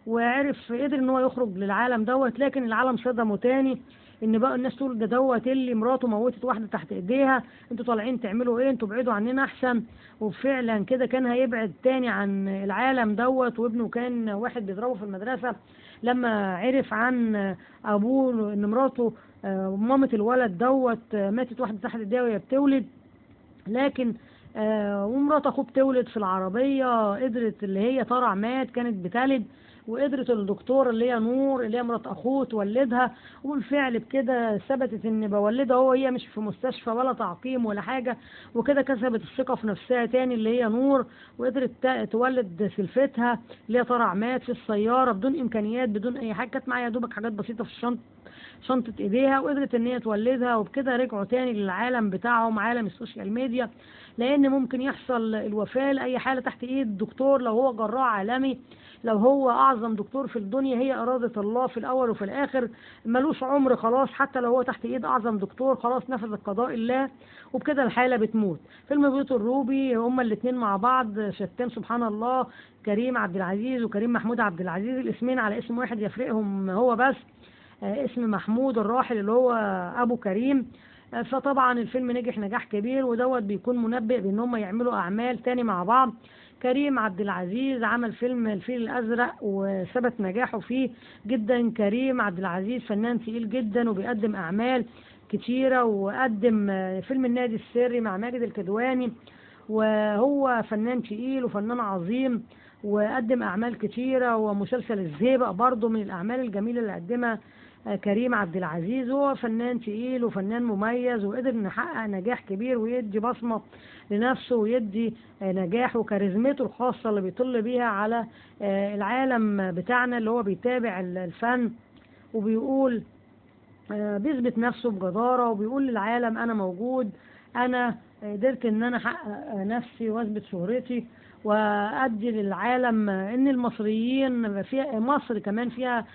وعرف قدر إن هو يخرج للعالم دوت. لكن العالم صدمه تاني، ان بقى الناس تقول ده دوت اللي مراته موتت واحده تحت ايديها، انتوا طالعين تعملوا ايه، انتوا ابعدوا عننا احسن. وفعلا كده كان هيبعد تاني عن العالم دوت. وابنه كان واحد بيضربه في المدرسه، لما عرف عن ابوه ان مراته مامة الولد دوت ماتت واحده تحت ايديها وهي بتولد. لكن ومرات اخوه بتولد في العربيه، قدرت اللي هي طار عماد كانت بتلد، وقدرت الدكتور اللي هي نور اللي هي مرات اخوه تولدها. وبالفعل بكده ثبتت ان بولدها هي مش في مستشفى ولا تعقيم ولا حاجه، وكده كسبت الثقه في نفسها تاني اللي هي نور، وقدرت تولد سلفتها اللي هي طار عماد في السياره بدون امكانيات بدون اي حاجه، كانت معايا دوبك حاجات بسيطه في شنطة ايديها، وقدرت ان هي تولدها. وبكده رجعوا تاني للعالم بتاعهم، عالم السوشيال ميديا، لان ممكن يحصل الوفاة لاي حالة تحت ايد الدكتور لو هو جراح عالمي، لو هو اعظم دكتور في الدنيا. هي ارادة الله في الاول وفي الاخر، ملوش عمر خلاص، حتى لو هو تحت ايد اعظم دكتور خلاص نفذ قضاء الله، وبكده الحالة بتموت. فيلم بيوت الروبي هما الاتنين مع بعض شتان سبحان الله، كريم عبد العزيز وكريم محمود عبد العزيز، الاسمين على اسم واحد يفرقهم هو بس اسم محمود الراحل اللي هو ابو كريم. فطبعا الفيلم نجح نجاح كبير، ودوت بيكون منبئ بان هم يعملوا اعمال تاني مع بعض. كريم عبد العزيز عمل فيلم الفيل الازرق وثبت نجاحه فيه جدا. كريم عبد العزيز فنان تقيل جدا وبيقدم اعمال كتيرة، وقدم فيلم النادي السري مع ماجد الكدواني، وهو فنان تقيل وفنان عظيم وقدم أعمال كتيرة. ومسلسل الزيبق برضه من الأعمال الجميلة اللي قدمها كريم عبد العزيز. هو فنان تقيل وفنان مميز، وقدر نحقق نجاح كبير ويدي بصمة لنفسه ويدي نجاح وكاريزمته الخاصة اللي بيطل بيها على العالم بتاعنا اللي هو بيتابع الفن، وبيقول بيثبت نفسه بجدارة، وبيقول للعالم أنا موجود، أنا قدرت إن أنا أحقق نفسي وأثبت شهرتي وأدي للعالم إن المصريين فيها، مصر كمان فيها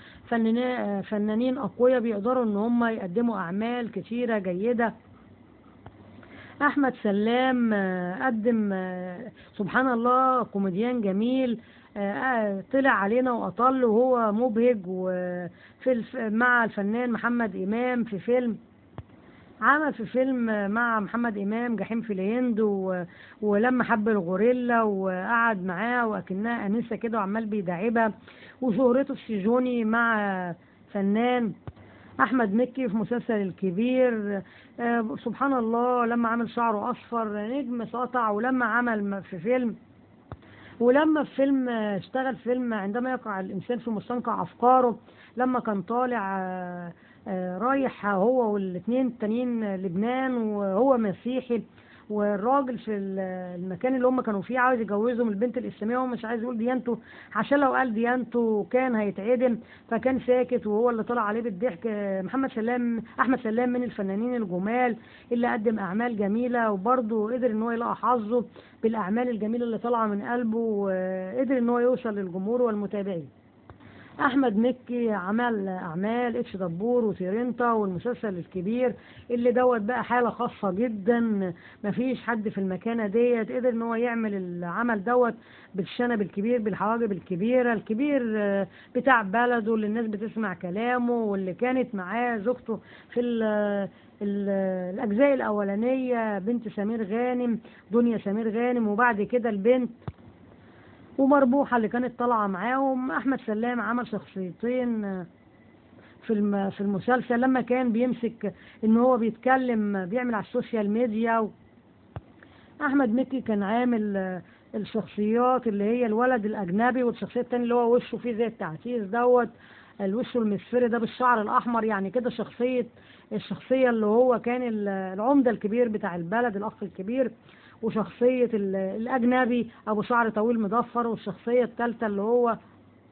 فنانين أقوياء بيقدروا إن هم يقدموا أعمال كتيرة جيدة. أحمد سلام قدم سبحان الله كوميديان جميل، طلع علينا وأطل وهو مبهج، وفي مع الفنان محمد إمام في فيلم، عمل في فيلم مع محمد إمام جحيم في الهند، ولما حب الغوريلا وقعد معاه وأكنها أنسة كده وعمال بيداعبها. وشهرته في سيجوني مع فنان أحمد مكي في مسلسل الكبير. سبحان الله لما عمل شعره أصفر نجم ساطع، ولما عمل في فيلم، ولما في فيلم اشتغل فيلم عندما يقع الإنسان في مستنقع أفكاره، لما كان طالع رايح هو والاثنين التانيين لبنان، وهو مسيحي، والراجل في المكان اللي هم كانوا فيه عاوز يجوزهم البنت الإسلامية وهو مش عايز يقول ديانته، عشان لو قال ديانته كان هيتعدم، فكان ساكت وهو اللي طلع عليه بالضحك. أحمد سلام من الفنانين الجمال اللي قدم أعمال جميلة، وبرضه قدر إن هو يلاقي حظه بالأعمال الجميلة اللي طالعة من قلبه، وقدر إن هو يوصل للجمهور والمتابعين. احمد مكي عمل اعمال اتش دبور وسيرينتا والمسلسل الكبير اللي دوت بقى حاله خاصه جدا، مفيش حد في المكانه ديت قدر ان هو يعمل العمل دوت بالشنب الكبير بالحواجب الكبيره، الكبير بتاع بلده اللي الناس بتسمع كلامه، واللي كانت معاه زوجته في الاجزاء الاولانيه بنت سمير غانم، دنيا سمير غانم، وبعد كده البنت ومربوحة اللي كانت طالعة معاهم. أحمد سلام عمل شخصيتين في المسلسل، لما كان بيمسك إن هو بيتكلم بيعمل على السوشيال ميديا. أحمد مكي كان عامل الشخصيات اللي هي الولد الأجنبي، والشخصية التانية اللي هو وشه فيه زي التعسيس دوت، الوش المسفري ده بالشعر الأحمر، يعني كده الشخصية اللي هو كان العمدة الكبير بتاع البلد، الأخ الكبير، وشخصية الأجنبي أبو شعر طويل مضفر، والشخصية الثالثة اللي هو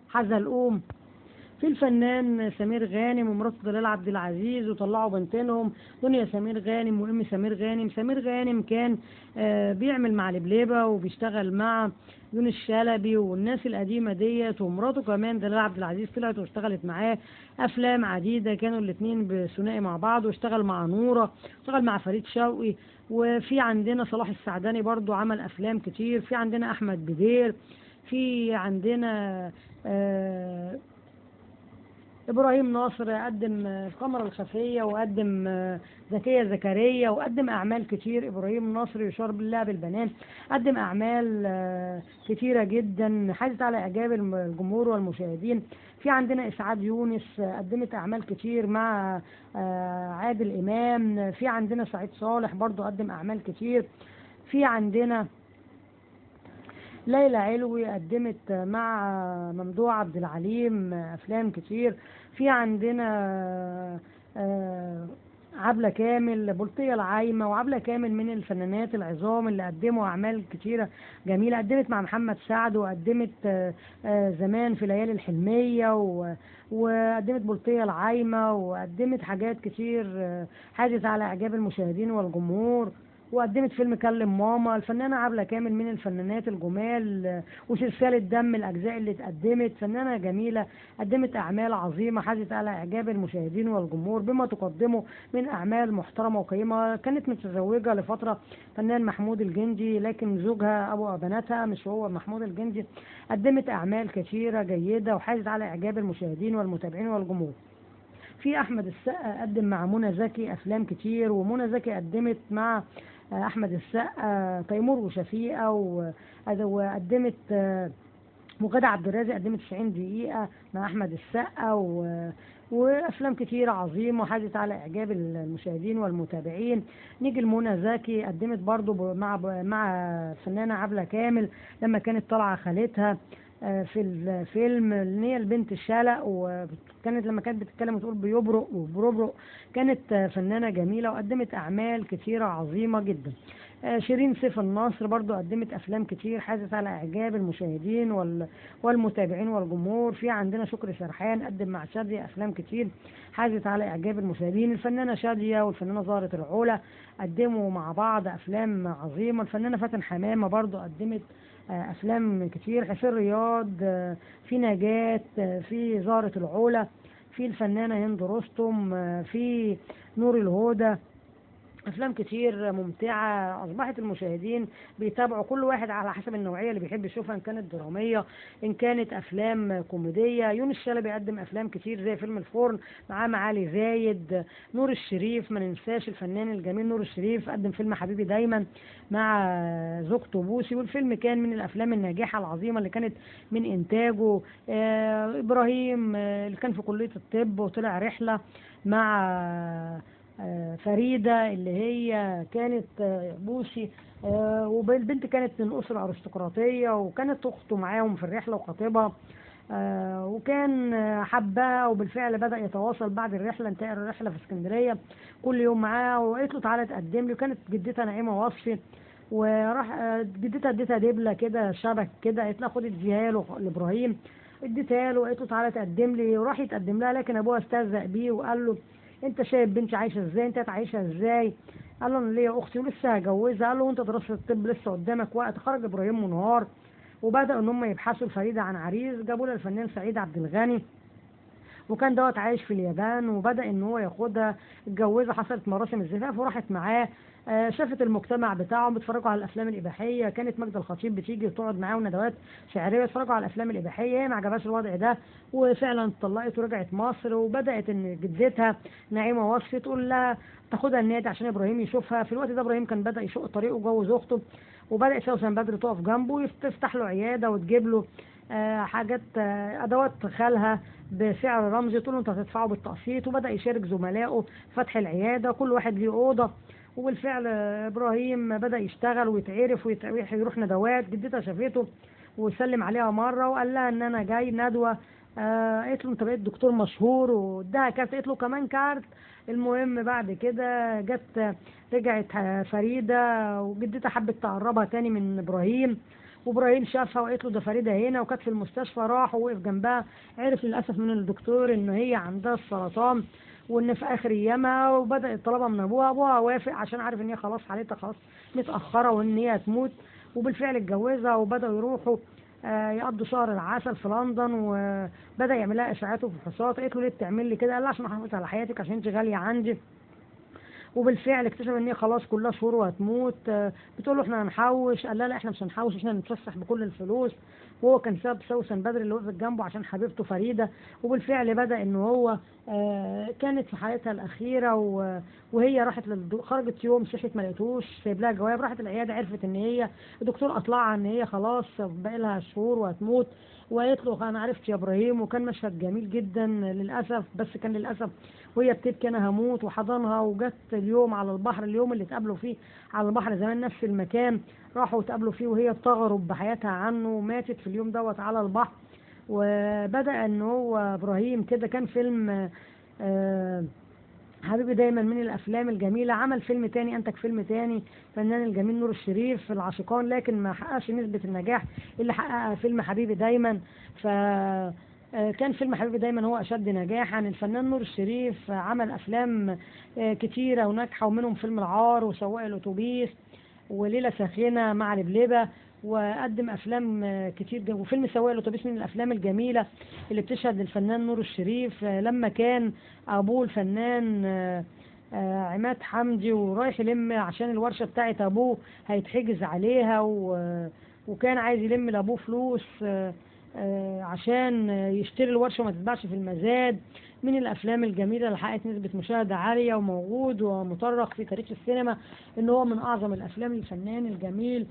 حزلقوم في الفنان سمير غانم ومراته دلال عبد العزيز، وطلعوا بنتينهم دنيا سمير غانم وام سمير غانم. سمير غانم كان بيعمل مع لبلبة وبيشتغل مع يونس شلبي والناس القديمة ديت، ومراته كمان دلال عبد العزيز طلعت واشتغلت معاه افلام عديدة، كانوا الاتنين بثنائي مع بعض، واشتغل مع نورة، اشتغل مع فريد شوقي. وفي عندنا صلاح السعداني برضو عمل افلام كتير، في عندنا احمد بدير، في عندنا إبراهيم ناصر قدم القمر الخفية، وقدم زكية زكريا، وقدم أعمال كتير. إبراهيم ناصر يشار بالله بالبنات، قدم أعمال كتيرة جدا حازت على إعجاب الجمهور والمشاهدين. في عندنا إسعاد يونس قدمت أعمال كتير مع عادل إمام. في عندنا سعيد صالح برضو قدم أعمال كتير. في عندنا ليلى علوي قدمت مع ممدوح عبد العليم افلام كتير. في عندنا عبلة كامل، بلطية العايمة وعبلة كامل من الفنانات العظام اللي قدموا أعمال كتيرة جميلة. قدمت مع محمد سعد، وقدمت زمان في ليالي الحلمية، وقدمت بلطية العايمة، وقدمت حاجات كتير حازت على إعجاب المشاهدين والجمهور. وقدمت فيلم كلم ماما. الفنانة عبلة كامل من الفنانات الجمال، وسلسلة دم الأجزاء اللي اتقدمت، فنانة جميلة قدمت أعمال عظيمة حازت على إعجاب المشاهدين والجمهور بما تقدمه من أعمال محترمة وقيمة. كانت متزوجة لفترة فنان محمود الجندي، لكن زوجها أبو بناتها مش هو محمود الجندي. قدمت أعمال كثيرة جيدة وحازت على إعجاب المشاهدين والمتابعين والجمهور. في أحمد السقا قدم مع منى زكي أفلام كتير، ومنى زكي قدمت مع أحمد السقا تيمور وشفيقة، وقدمت وغادة عبد الرازق قدمت 90 دقيقة مع أحمد السقا، وأفلام كتيرة عظيمة وحازت على إعجاب المشاهدين والمتابعين. نيجي لمنى زكي قدمت برضو مع الفنانة عبلة كامل لما كانت طالعة خالتها في الفيلم اللي هي البنت الشلق، وكانت لما كانت بتتكلم وتقول بيبرق وبربرق. كانت فنانة جميلة وقدمت أعمال كتيرة عظيمة جدا. شيرين سيف النصر برضو قدمت أفلام كتير حازت على إعجاب المشاهدين والمتابعين والجمهور. في عندنا شكري سرحان قدم مع شادية أفلام كتير حازت على إعجاب المشاهدين. الفنانة شادية والفنانة زهرة العولة قدموا مع بعض أفلام عظيمة. الفنانة فاتن حمامة برضو قدمت أفلام كتير. حسين رياض، في نجاة، في زهرة العولة، في الفنانة هند رستم، في نور الهدى. افلام كتير ممتعه اصبحت المشاهدين بيتابعوا كل واحد على حسب النوعيه اللي بيحب يشوفها، ان كانت دراميه ان كانت افلام كوميديه. يونس شلبي قدم افلام كتير زي فيلم الفرن معاه معالي زايد. نور الشريف ما ننساش الفنان الجميل نور الشريف قدم فيلم حبيبي دايما مع زوجته بوسي، والفيلم كان من الافلام الناجحه العظيمه اللي كانت من انتاجه. ابراهيم اللي كان في كليه الطب وطلع رحله مع فريدة اللي هي كانت بوسي، والبنت كانت من أسرة أرستقراطية، وكانت أخته معاهم في الرحلة وخطيبها، وكان حبها، وبالفعل بدأ يتواصل بعد الرحلة. انتهى الرحلة في اسكندرية كل يوم معاه، وقالت له تعالى تقدم لي. وكانت جدتها نعيمة وصفي، وراح جدتها اديتها دبلة كده شبك كده، قالت لها خد اديها له لإبراهيم. اديتها له وقالت له تعالى تقدم لي، وراح يتقدم لها، لكن ابوها استهزأ بيه وقال له انت شايف بنتي عايشه ازاي، انت هتعيشها ازاي؟ قال له انا ليا اختي ولسه هجوزها. قال له وانت دراسه الطب لسه قدامك وقت. خرج ابراهيم منهار وبداوا ان هم يبحثوا لفريده عن عريس. جابوا لها الفنان سعيد عبد الغني، وكان دوت عايش في اليابان، وبدأ ان هو ياخدها. اتجوزها، حصلت مراسم الزفاف وراحت معاه. شافت المجتمع بتاعهم، بيتفرجوا على الافلام الاباحيه. كانت ماجدة الخطيب بتيجي وتقعد معاهم ندوات شعريه، يتفرجوا على الافلام الاباحيه. هي ما عجبهاش الوضع ده، وفعلا اتطلقت ورجعت مصر. وبدات ان جدتها نعيمه وصفي تقول لها تاخدها النادي عشان ابراهيم يشوفها. في الوقت ده ابراهيم كان بدا يشق طريقه وجوز اخته، وبدات سوسن بدر تقف جنبه وتفتح له عياده وتجيب له حاجات ادوات خالها بسعر رمزي، تقول له انت هتدفعه بالتقسيط. وبدا يشارك زملائه في فتح العياده، كل واحد ليه اوضه. وبالفعل ابراهيم بدا يشتغل ويتعرف ويروح ندوات. جدتها شافته وسلم عليها مره وقال لها ان انا جاي ندوه. قالت له انت بقيت دكتور مشهور، واداها كارت، قالت له كمان كارت. المهم بعد كده رجعت فريده، وجدتها حبت تقربها تاني من ابراهيم، وابراهيم شافها وقالت له ده فريده هنا، وكانت في المستشفى، راح ووقف جنبها، عرف للاسف من الدكتور ان هي عندها السرطان وان في اخر ايامها، وبدا يطلبها من ابوها. ابوها وافق عشان عارف ان هي خلاص حالتها خلاص متاخره وان هي هتموت، وبالفعل اتجوزها وبداوا يروحوا يقضوا شهر العسل في لندن، وبدا يعمل لها اشاعات وفحوصات. قالت له ليه بتعمل لي كده؟ قال لها عشان احافظ على حياتك، عشان انت غاليه عندي. وبالفعل اكتشف ان هي خلاص كلها شهور وهتموت. بتقول له احنا هنحوش، قال لا لا احنا مش هنحوش، احنا هنتفسح بكل الفلوس. وهو كان ساب سوسن بدر اللي وقفت جنبه عشان حبيبته فريده. وبالفعل بدا ان هو كانت في حياتها الاخيره، وهي راحت خرجت يوم صحيت ما لقيتوش، سايب لها جواب، راحت العياده عرفت ان هي الدكتور اطلعها ان هي خلاص باقي لها شهور وهتموت. وقالت له انا عرفت يا ابراهيم، وكان مشهد جميل جدا للاسف، بس كان للاسف وهي بتبكي انا هموت، وحضنها. وجت اليوم على البحر، اليوم اللي اتقابلوا فيه على البحر زمان، نفس المكان راحوا اتقابلوا فيه، وهي بتغرب بحياتها عنه، وماتت في اليوم دوت على البحر. وبدأ ان هو ابراهيم كده كان فيلم حبيبي دايما من الافلام الجميله. عمل فيلم تاني انتج فيلم تاني فنان الجميل نور الشريف في العاشقان، لكن ما حققش نسبه النجاح اللي حققها فيلم حبيبي دايما. ف كان فيلم حبيبي دايما هو اشد نجاحا. الفنان نور الشريف عمل افلام كتيره وناجحه، ومنهم فيلم العار وسواق الاتوبيس وليله ساخنه مع لبلبه، وقدم افلام كتير وفيلم سواق الاتوبيس من الافلام الجميله اللي بتشهد للفنان نور الشريف لما كان ابوه الفنان عماد حمدي ورايح يلم عشان الورشه بتاعت ابوه هيتحجز عليها، وكان عايز يلم لابوه فلوس عشان يشتري الورشه وما تتباعش في المزاد. من الافلام الجميله اللي حققت نسبه مشاهده عاليه، وموجود ومطرق في تاريخ السينما ان هو من اعظم الافلام للفنان الجميل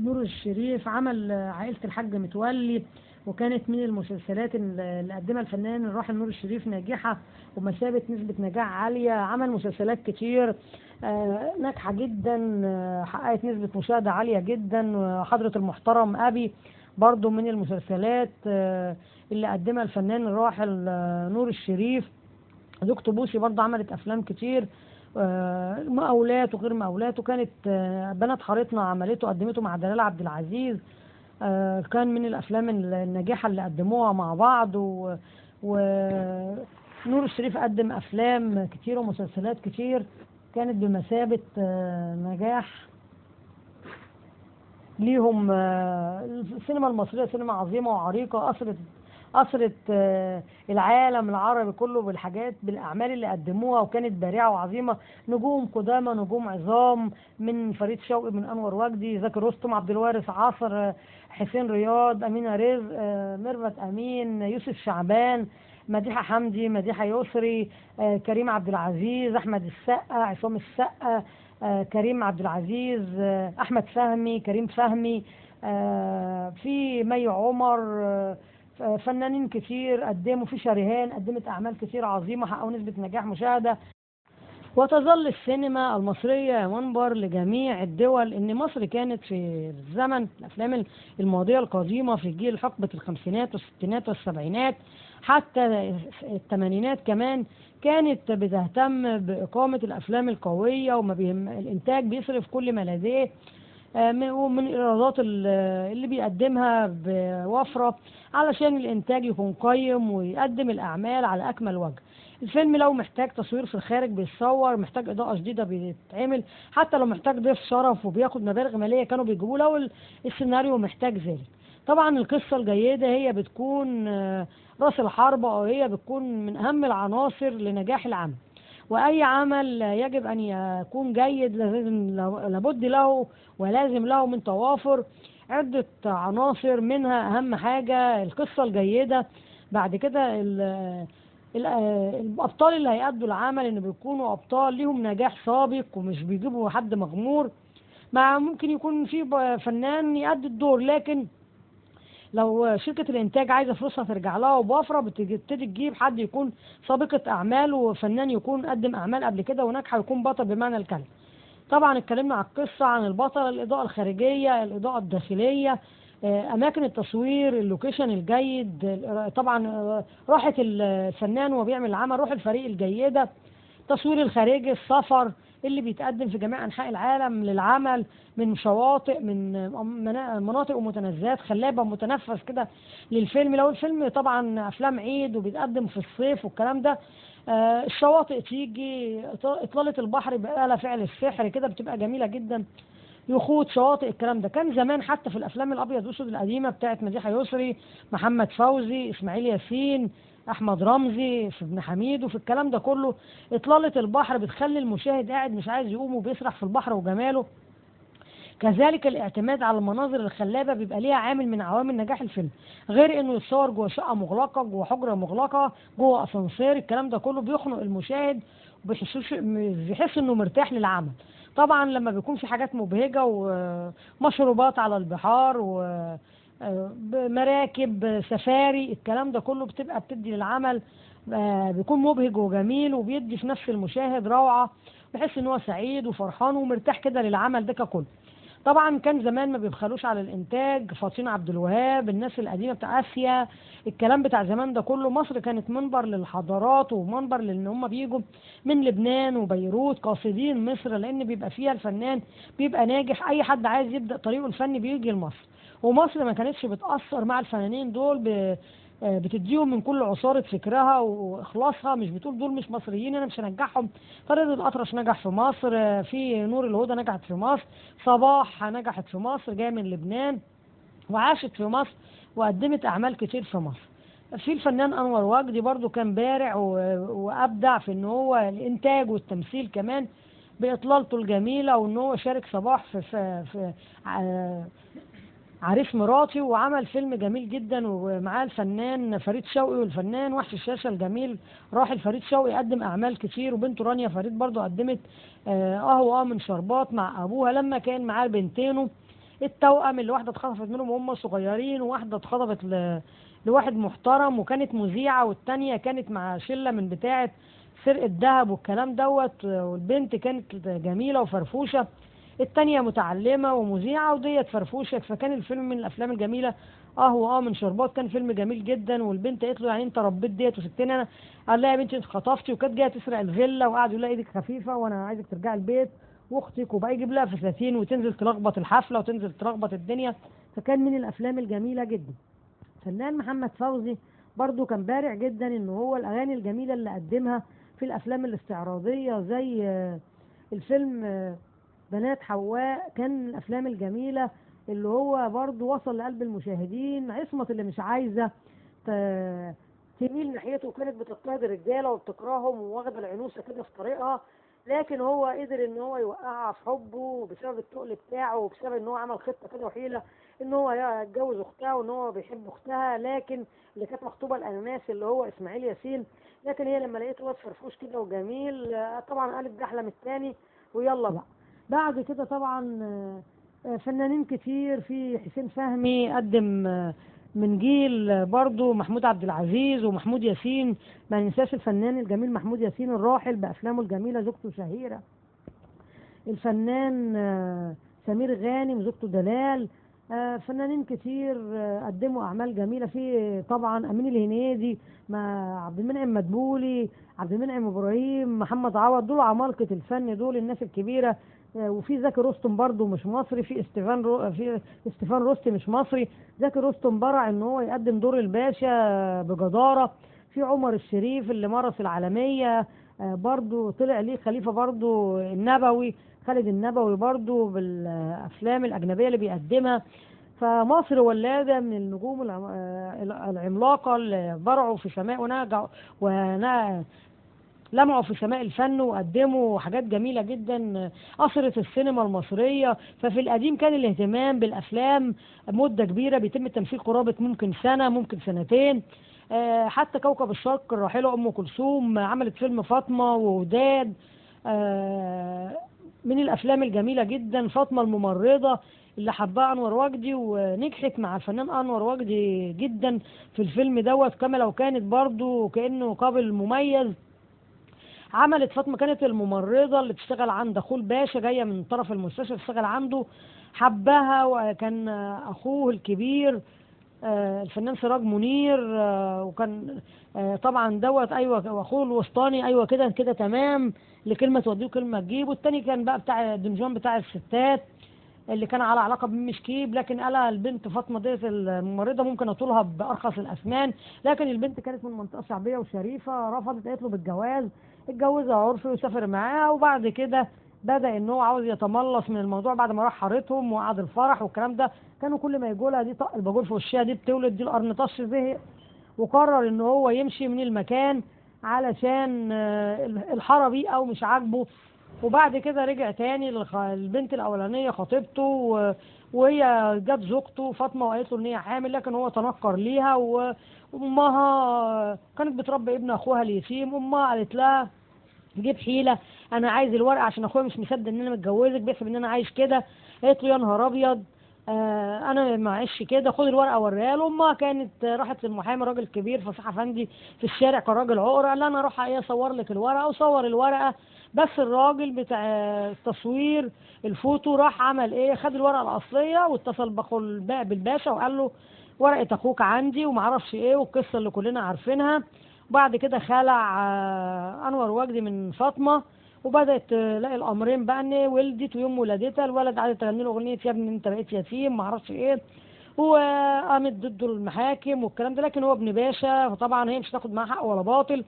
نور الشريف. عمل عائلة الحاج متولي، وكانت من المسلسلات اللي قدمها الفنان الراحل نور الشريف ناجحة ومثابة نسبة نجاح عالية. عمل مسلسلات كتير ناجحة جدا، حققت نسبة مشاهدة عالية جدا. حضرة المحترم أبي برضو من المسلسلات اللي قدمها الفنان الراحل نور الشريف. زوجته بوسي برضو عملت أفلام كتير، مقاولات وغير مقاولات، وكانت بنات حارتنا عملته قدمته مع دلال عبد العزيز. كان من الافلام الناجحه اللي قدموها مع بعض. ونور الشريف قدم افلام كتير ومسلسلات كتير كانت بمثابه نجاح ليهم. السينما المصريه سينما عظيمه وعريقه، أثرت العالم العربي كله بالحاجات بالأعمال اللي قدموها، وكانت بارعة وعظيمة. نجوم قدامى، نجوم عظام، من فريد شوقي، من أنور وجدي، زكي رستم، عبد الوارث عاصر، حسين رياض، أمينة رزق، ميرفت أمين، يوسف شعبان، مديحة حمدي، مديحة يسري، كريم عبد العزيز، أحمد السقا، عصام السقا، كريم عبد العزيز، أحمد فهمي، كريم فهمي، في مي عمر، فنانين كتير قدموا، في شريهان قدمت أعمال كتير عظيمة حققوا نسبة نجاح مشاهدة. وتظل السينما المصرية منبر لجميع الدول. إن مصر كانت في الزمن الأفلام الماضية القديمة في جيل حقبة الخمسينات والستينات والسبعينات حتى الثمانينات كمان، كانت بتهتم بإقامة الأفلام القوية، وما بيهم الإنتاج بيصرف كل ما لديه ومن الإيرادات اللي بيقدمها بوفرة علشان الإنتاج يكون قيم ويقدم الأعمال على أكمل وجه. الفيلم لو محتاج تصوير في الخارج بيتصور، محتاج إضاءة جديدة بيتعمل، حتى لو محتاج ضيف شرف وبياخد مبالغ مالية كانوا بيجيبوه لو السيناريو محتاج ذلك. طبعا القصة الجيدة هي بتكون رأس الحربة، أو هي بتكون من أهم العناصر لنجاح العمل. وأي عمل يجب أن يكون جيد لابد له ولازم له من توافر عدة عناصر، منها أهم حاجة القصة الجيدة. بعد كده الأبطال اللي هيأدوا العمل إن بيكونوا أبطال ليهم نجاح سابق ومش بيجيبوا حد مغمور. مع ممكن يكون في فنان يأدي الدور، لكن لو شركة الإنتاج عايزة فلوسها ترجع لها وبوفرة بتبتدي تجيب حد يكون سابقة أعمال، وفنان يكون قدم أعمال قبل كده وناجحة يكون بطل بمعنى الكلمة. طبعا اتكلمنا عن القصة، عن البطل، الإضاءة الخارجية، الإضاءة الداخلية، أماكن التصوير، اللوكيشن الجيد، طبعا راحة الفنان وهو بيعمل العمل، روح الفريق الجيدة، تصوير الخارجي، السفر، اللي بيتقدم في جميع أنحاء العالم للعمل، من شواطئ، من مناطق ومتنزهات خلابة، متنفس كده للفيلم. لو الفيلم طبعا أفلام عيد وبيتقدم في الصيف والكلام ده، الشواطئ تيجي، إطلالة البحر بقى لها فعل السحر كده، بتبقى جميلة جدا. يخوض شواطئ الكلام ده كان زمان حتى في الافلام الابيض والاسود القديمه بتاعت مديحه يسري، محمد فوزي، اسماعيل ياسين، احمد رمزي، في ابن حميد، وفي الكلام ده كله. اطلاله البحر بتخلي المشاهد قاعد مش عايز يقوم وبيسرح في البحر وجماله. كذلك الاعتماد على المناظر الخلابه بيبقى ليها عامل من عوامل نجاح الفيلم، غير انه يتصور جوه شقه مغلقه، جوه حجره مغلقه، جوه اسانسير، الكلام ده كله بيخنق المشاهد وبيحس انه مرتاح للعمل. طبعا لما بيكون في حاجات مبهجه ومشروبات على البحار ومراكب سفاري، الكلام ده كله بتدي للعمل، بيكون مبهج وجميل، وبيدي في نفس المشاهد روعه، بيحس ان هو سعيد وفرحان ومرتاح كده للعمل ده ككل. طبعا كان زمان ما بيبخلوش على الانتاج، فاطين عبد الوهاب، الناس القديمه بتاع اسيا، الكلام بتاع زمان ده كله. مصر كانت منبر للحضارات ومنبر لان هم بيجوا من لبنان وبيروت قاصدين مصر، لان بيبقى فيها الفنان بيبقى ناجح، اي حد عايز يبدا طريقه الفني بيجي لمصر. ومصر ما كانتش بتاثر مع الفنانين دول بتديهم من كل عصارة فكرها وإخلاصها، مش بتقول دول مش مصريين أنا مش هنجحهم. فريد الأطرش نجح في مصر، في نور الهدى نجحت في مصر، صباح نجحت في مصر جاية من لبنان وعاشت في مصر وقدمت أعمال كتير في مصر. في الفنان أنور وجدي برضو كان بارع وأبدع في إن هو الإنتاج والتمثيل كمان بإطلالته الجميلة، وإن هو شارك صباح في عريس مراتي، وعمل فيلم جميل جدا ومعاه الفنان فريد شوقي والفنان وحش الشاشة الجميل راحل فريد شوقي، قدم أعمال كتير، وبنته رانيا فريد برضو قدمت من شربات مع أبوها لما كان معاه بنتينه التوأم، اللي واحدة اتخطفت منهم وهم صغيرين، وواحدة اتخطفت لواحد محترم وكانت مذيعة، والتانية كانت مع شلة من بتاعة سرقة ذهب والكلام دوت، والبنت كانت جميلة وفرفوشة، التانية متعلمة ومذيعة وديت فرفوشة. فكان الفيلم من الأفلام الجميلة. من شربات كان فيلم جميل جدا، والبنت قالت له يعني أنت ربيت ديت وسبتني أنا؟ قال لها يا بنتي أنت خطفتي، وكانت جاية تسرق الفيلا، وقعد يقول لها إيدك خفيفة وأنا عايزك ترجعي البيت وأختك، وبقى يجيب لها فساتين وتنزل تلخبط الحفلة وتنزل تلخبط الدنيا. فكان من الأفلام الجميلة جدا. فنان محمد فوزي برضو كان بارع جدا إن هو الأغاني الجميلة اللي قدمها في الأفلام الاستعراضية، زي الفيلم بنات حواء، كان من الافلام الجميله اللي هو برضو وصل لقلب المشاهدين. عصمت اللي مش عايزه تميل ناحيته، وكانت بتضطهد الرجاله وبتكرههم وواخده العنوسه كده في طريقها، لكن هو قدر ان هو يوقعها في حبه بسبب التقل بتاعه، وبسبب ان هو عمل خطه كده وحيله ان هو يتجوز اختها، وان هو بيحب اختها، لكن اللي كانت مخطوبه الاناناس اللي هو اسماعيل ياسين. لكن هي لما لقيته واد فرفوش كده وجميل، طبعا قالت ده احلى من التاني ويلا بقى. بعد كده طبعا فنانين كتير، في حسين فهمي قدم من جيل برضو محمود عبد العزيز ومحمود ياسين، ما ننساش الفنان الجميل محمود ياسين الراحل بأفلامه الجميلة زوجته شهيرة، الفنان سمير غانم زوجته دلال، فنانين كتير قدموا أعمال جميلة. في طبعا أمين الهنيدي مع عبد المنعم مدبولي، عبد المنعم إبراهيم، محمد عوض، دول عمالقة الفن، دول الناس الكبيرة. وفي زكي رستم برضو مش مصري، في استيفان روستي مش مصري. زكي رستم برع ان هو يقدم دور الباشا بجدارة. في عمر الشريف اللي مارس العالمية، برضو طلع ليه خليفة برضو النبوي، خالد النبوي برضو بالأفلام الأجنبية اللي بيقدمها. فمصر ولادة من النجوم العملاقة اللي برعوا في سماء لمعوا في سماء الفن وقدموا حاجات جميلة جدا أثرت السينما المصرية. ففي القديم كان الاهتمام بالأفلام مدة كبيرة، بيتم التمثيل قرابة ممكن سنة ممكن سنتين. حتى كوكب الشرق الراحلة أم كلثوم عملت فيلم فاطمة ووداد، من الأفلام الجميلة جدا. فاطمة الممرضة اللي حبها أنور وجدي ونجحت مع الفنان أنور وجدي جدا في الفيلم دوت، كما لو كانت برضو كأنه قابل مميز. عملت فاطمة كانت الممرضة اللي بتشتغل عند أخوه الباشا، جاية من طرف المستشفى تشتغل عنده، حبها، وكان أخوه الكبير الفنان سراج منير، وكان طبعا دوت ايوه، واخوه الوسطاني ايوه كده كده تمام، لكلمه توديه وكلمه تجيب. والتاني كان بقى بتاع الدنجوان بتاع الستات اللي كان على علاقه بمشكيب، لكن قالها البنت فاطمه ديت الممرضه ممكن اطولها بارخص الاسنان، لكن البنت كانت من منطقه شعبيه وشريفه، رفضت، قالت له بالجواز. اتجوزها عرفي وسافر معاها، وبعد كده بدأ ان هو عاوز يتملص من الموضوع بعد ما راح حارتهم وقعد الفرح والكلام ده. كانوا كل ما يجوا لها دي طق الباجور في وشها، دي بتولد، دي القرنطاش زهق، وقرر ان هو يمشي من المكان علشان الحربي او مش عاجبه. وبعد كده رجع تاني البنت الاولانيه خطيبته، وهي جت زوجته فاطمه وقالت له ان هي حامل، لكن هو تنكر ليها. وامها كانت بتربي ابن اخوها اليتيم، امها قالت لها جيب حيله، انا عايز الورقه عشان اخويا مش مصدق ان انا متجوزك، بيحسب ان انا عايش كده. قالت له يا نهار ابيض، انا ما عايش كده، خد الورقه وريها له. امها كانت راحت للمحامي راجل كبير فصح افندي في الشارع، كان راجل عقر، قال لها انا اروح ايه اصور لك الورقه، وصور الورقه. بس الراجل بتاع التصوير الفوتو راح عمل ايه، خد الورقه الاصليه واتصل بالباشا وقال له ورقه اخوك عندي ومعرفش ايه، والقصه اللي كلنا عارفينها. وبعد كده خلع انور وجدي من فاطمه، وبدات تلاقي الامرين بقى ان ولدت، ويوم ولادتها الولد قعدت تغني له اغنيه يا ابني انت بقيت يتيم ما اعرفش ايه، وقامت ضده المحاكم والكلام ده، لكن هو ابن باشا فطبعا هي مش هتاخد معاه حق ولا باطل.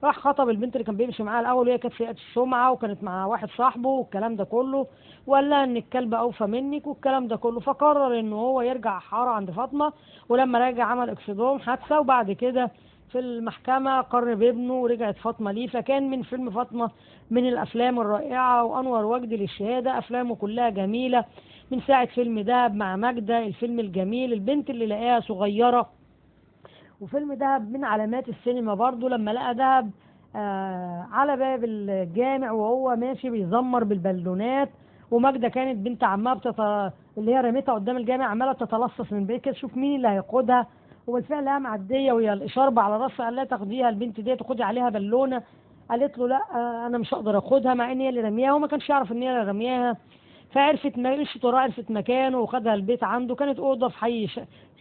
راح خطب البنت اللي كان بيمشي معاها الاول، وهي كانت سيئة السمعه وكانت مع واحد صاحبه والكلام ده كله، وقال لها ان الكلب اوفى منك والكلام ده كله. فقرر ان هو يرجع حاره عند فاطمه، ولما رجع عمل اكسدام حادثه، وبعد كده في المحكمة قرب ابنه ورجعت فاطمة ليه. فكان من فيلم فاطمة من الأفلام الرائعة، وأنور وجدي للشهادة أفلامه كلها جميلة، من ساعة فيلم دهب مع ماجدة الفيلم الجميل، البنت اللي لقاها صغيرة، وفيلم دهب من علامات السينما برضو لما لقى دهب على باب الجامع وهو ماشي بيزمر بالبالونات، وماجدة كانت بنت عمها اللي هي رميتها قدام الجامع عمالة تتلصص من بعيد كده تشوف مين اللي هياخدها، وبالفعل لقاها معدية وهي الإشارة على راسها، قال لها تاخديها البنت ديت وخدي عليها بالونة. قالت له لا أنا مش هقدر أخدها، مع إن هي اللي رمياها وما كانش يعرف إن هي اللي رمياها. فعرفت مشيت وراه، عرفت مكانه وخدها البيت عنده، كانت أوضة في حي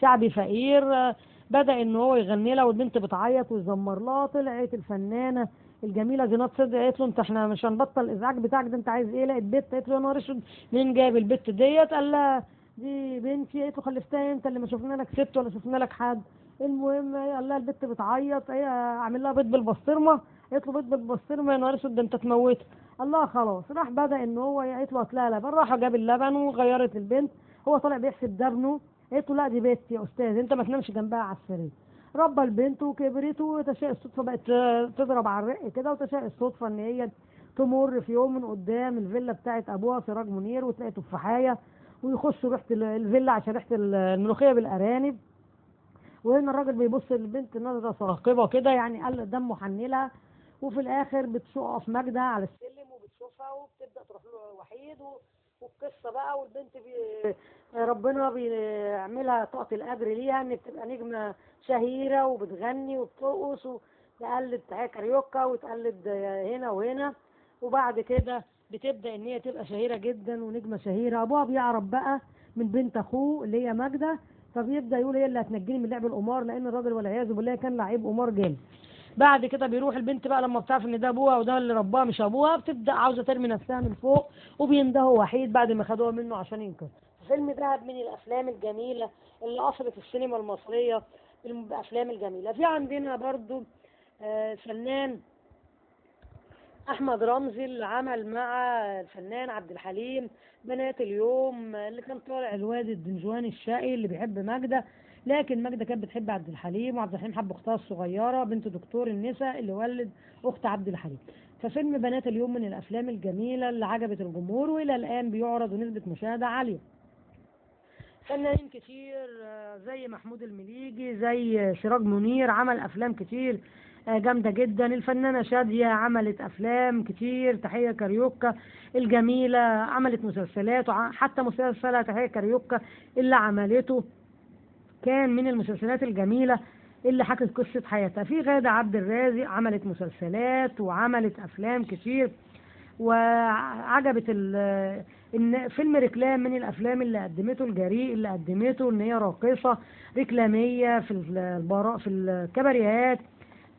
شعبي فقير. بدأ إن هو يغني لها والبنت بتعيط ويزمر لها، طلعت الفنانة الجميلة زينات صدقي قالت له أنت إحنا مش هنبطل الإزعاج بتاعك ده، أنت عايز إيه؟ لقيت بنت، قالت له يا نهار أسود مين جايب البت ديت؟ قال لها دي بنتي. قالت له خلفتها أنت اللي ما شفنا لك ست ولا شفنا لك حد. المهم قال لها البت بتعيط، هي أعمل لها بيض بالبسطرمة؟ قالت له بيض بالبسطرمة؟ يا نهار أسود ده أنت تموتها. الله خلاص راح بدأ إن هو قالت له هات لها لبن، راح جاب اللبن وغيرت البنت، هو طالع بيحسب ده ابنه. قلت له لا دي بنتي يا استاذ انت ما تنامش جنبها على السرير. ربى البنت وكبرت، وتشاء الصدفه بقت تضرب على الرق كده، وتشاء الصدفه ان هي تمر في يوم من قدام الفيلا بتاعت ابوها سراج منير وتلاقي تفاحيه، ويخشوا ريحه الفيلا عشان ريحه الملوخيه بالارانب. وهنا الراجل بيبص للبنت نظره ثاقبه كده، يعني قال دمه حنلها. وفي الاخر بتقف ماجدة على السلم وبتشوفها وبتبدا تروح له وحيد والقصه بقى، والبنت ربنا بيعملها طاقه القدر ليها ان بتبقى نجمه شهيره وبتغني وبترقص وتقلد كاريوكا وتقلد هنا وهنا. وبعد كده بتبدا ان هي تبقى شهيره جدا ونجمه شهيره. ابوها بيعرف بقى من بنت اخوه اللي هي ماجدة، فبيبدا يقول هي اللي هتنجيني من لعب القمار، لان الراجل والعياذ بالله كان لعيب قمار جامد. بعد كده بيروح البنت بقى لما بتعرف ان ده ابوها وده اللي رباها مش ابوها، بتبدا عاوزه ترمي نفسها من فوق، وبيندهوا وحيد بعد ما خدوها منه عشان ينقذ. فيلم دهب من الافلام الجميله اللي اثرت السينما المصريه، الافلام الجميله. في عندنا برضو الفنان احمد رمزي اللي عمل مع الفنان عبد الحليم بنات اليوم، اللي كان طالع الواد الدنجواني الشقي اللي بيحب ماجدة، لكن ماجدة كانت بتحب عبد الحليم، وعبد الحليم حب اختها الصغيرة بنت دكتور النساء اللي ولد اخت عبد الحليم. ففيلم بنات اليوم من الافلام الجميلة اللي عجبت الجمهور، والى الان بيعرض ونسبة مشاهدة عالية. فنانين كتير زي محمود المليجي زي سراج منير عمل افلام كتير جامدة جدا. الفنانة شادية عملت افلام كتير، تحية كاريوكا الجميلة عملت مسلسلات، وحتى مسلسلها تحية كاريوكا اللي عملته كان من المسلسلات الجميلة اللي حكت قصة حياتها. في غادة عبد الرازق عملت مسلسلات وعملت افلام كتير وعجبت ان فيلم ريكلام من الافلام اللي قدمته الجريء، اللي قدمته ان هي راقصه ريكلاميه في الكباريهات.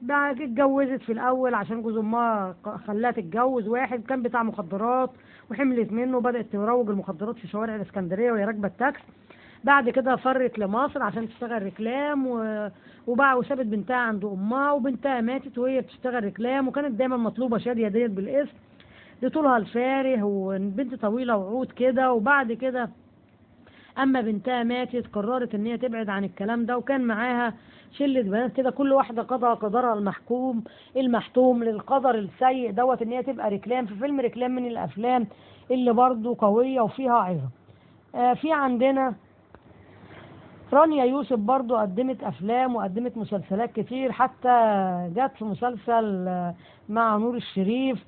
بقى اتجوزت في الاول عشان جوز امها خلاها تتجوز واحد كان بتاع مخدرات، وحملت منه وبدات تروج المخدرات في شوارع الاسكندريه وهي راكبه التاكسي. بعد كده فرت لمصر عشان تشتغل ريكلام وبقى وسابت بنتها عند امها، وبنتها ماتت وهي بتشتغل ريكلام، وكانت دايما مطلوبه شاديه ديت بالاسم لطولها الفارغ وبنت طويله وعود كده. وبعد كده اما بنتها ماتت قررت ان هي تبعد عن الكلام ده، وكان معاها شله بنات كده كل واحده قضى قدرها المحتوم للقدر السيء دوت ان هي تبقى ريكلام في فيلم ريكلام من الافلام اللي برضو قويه وفيها عظه. في عندنا رانيا يوسف برضو قدمت أفلام وقدمت مسلسلات كتير، حتى جت في مسلسل مع نور الشريف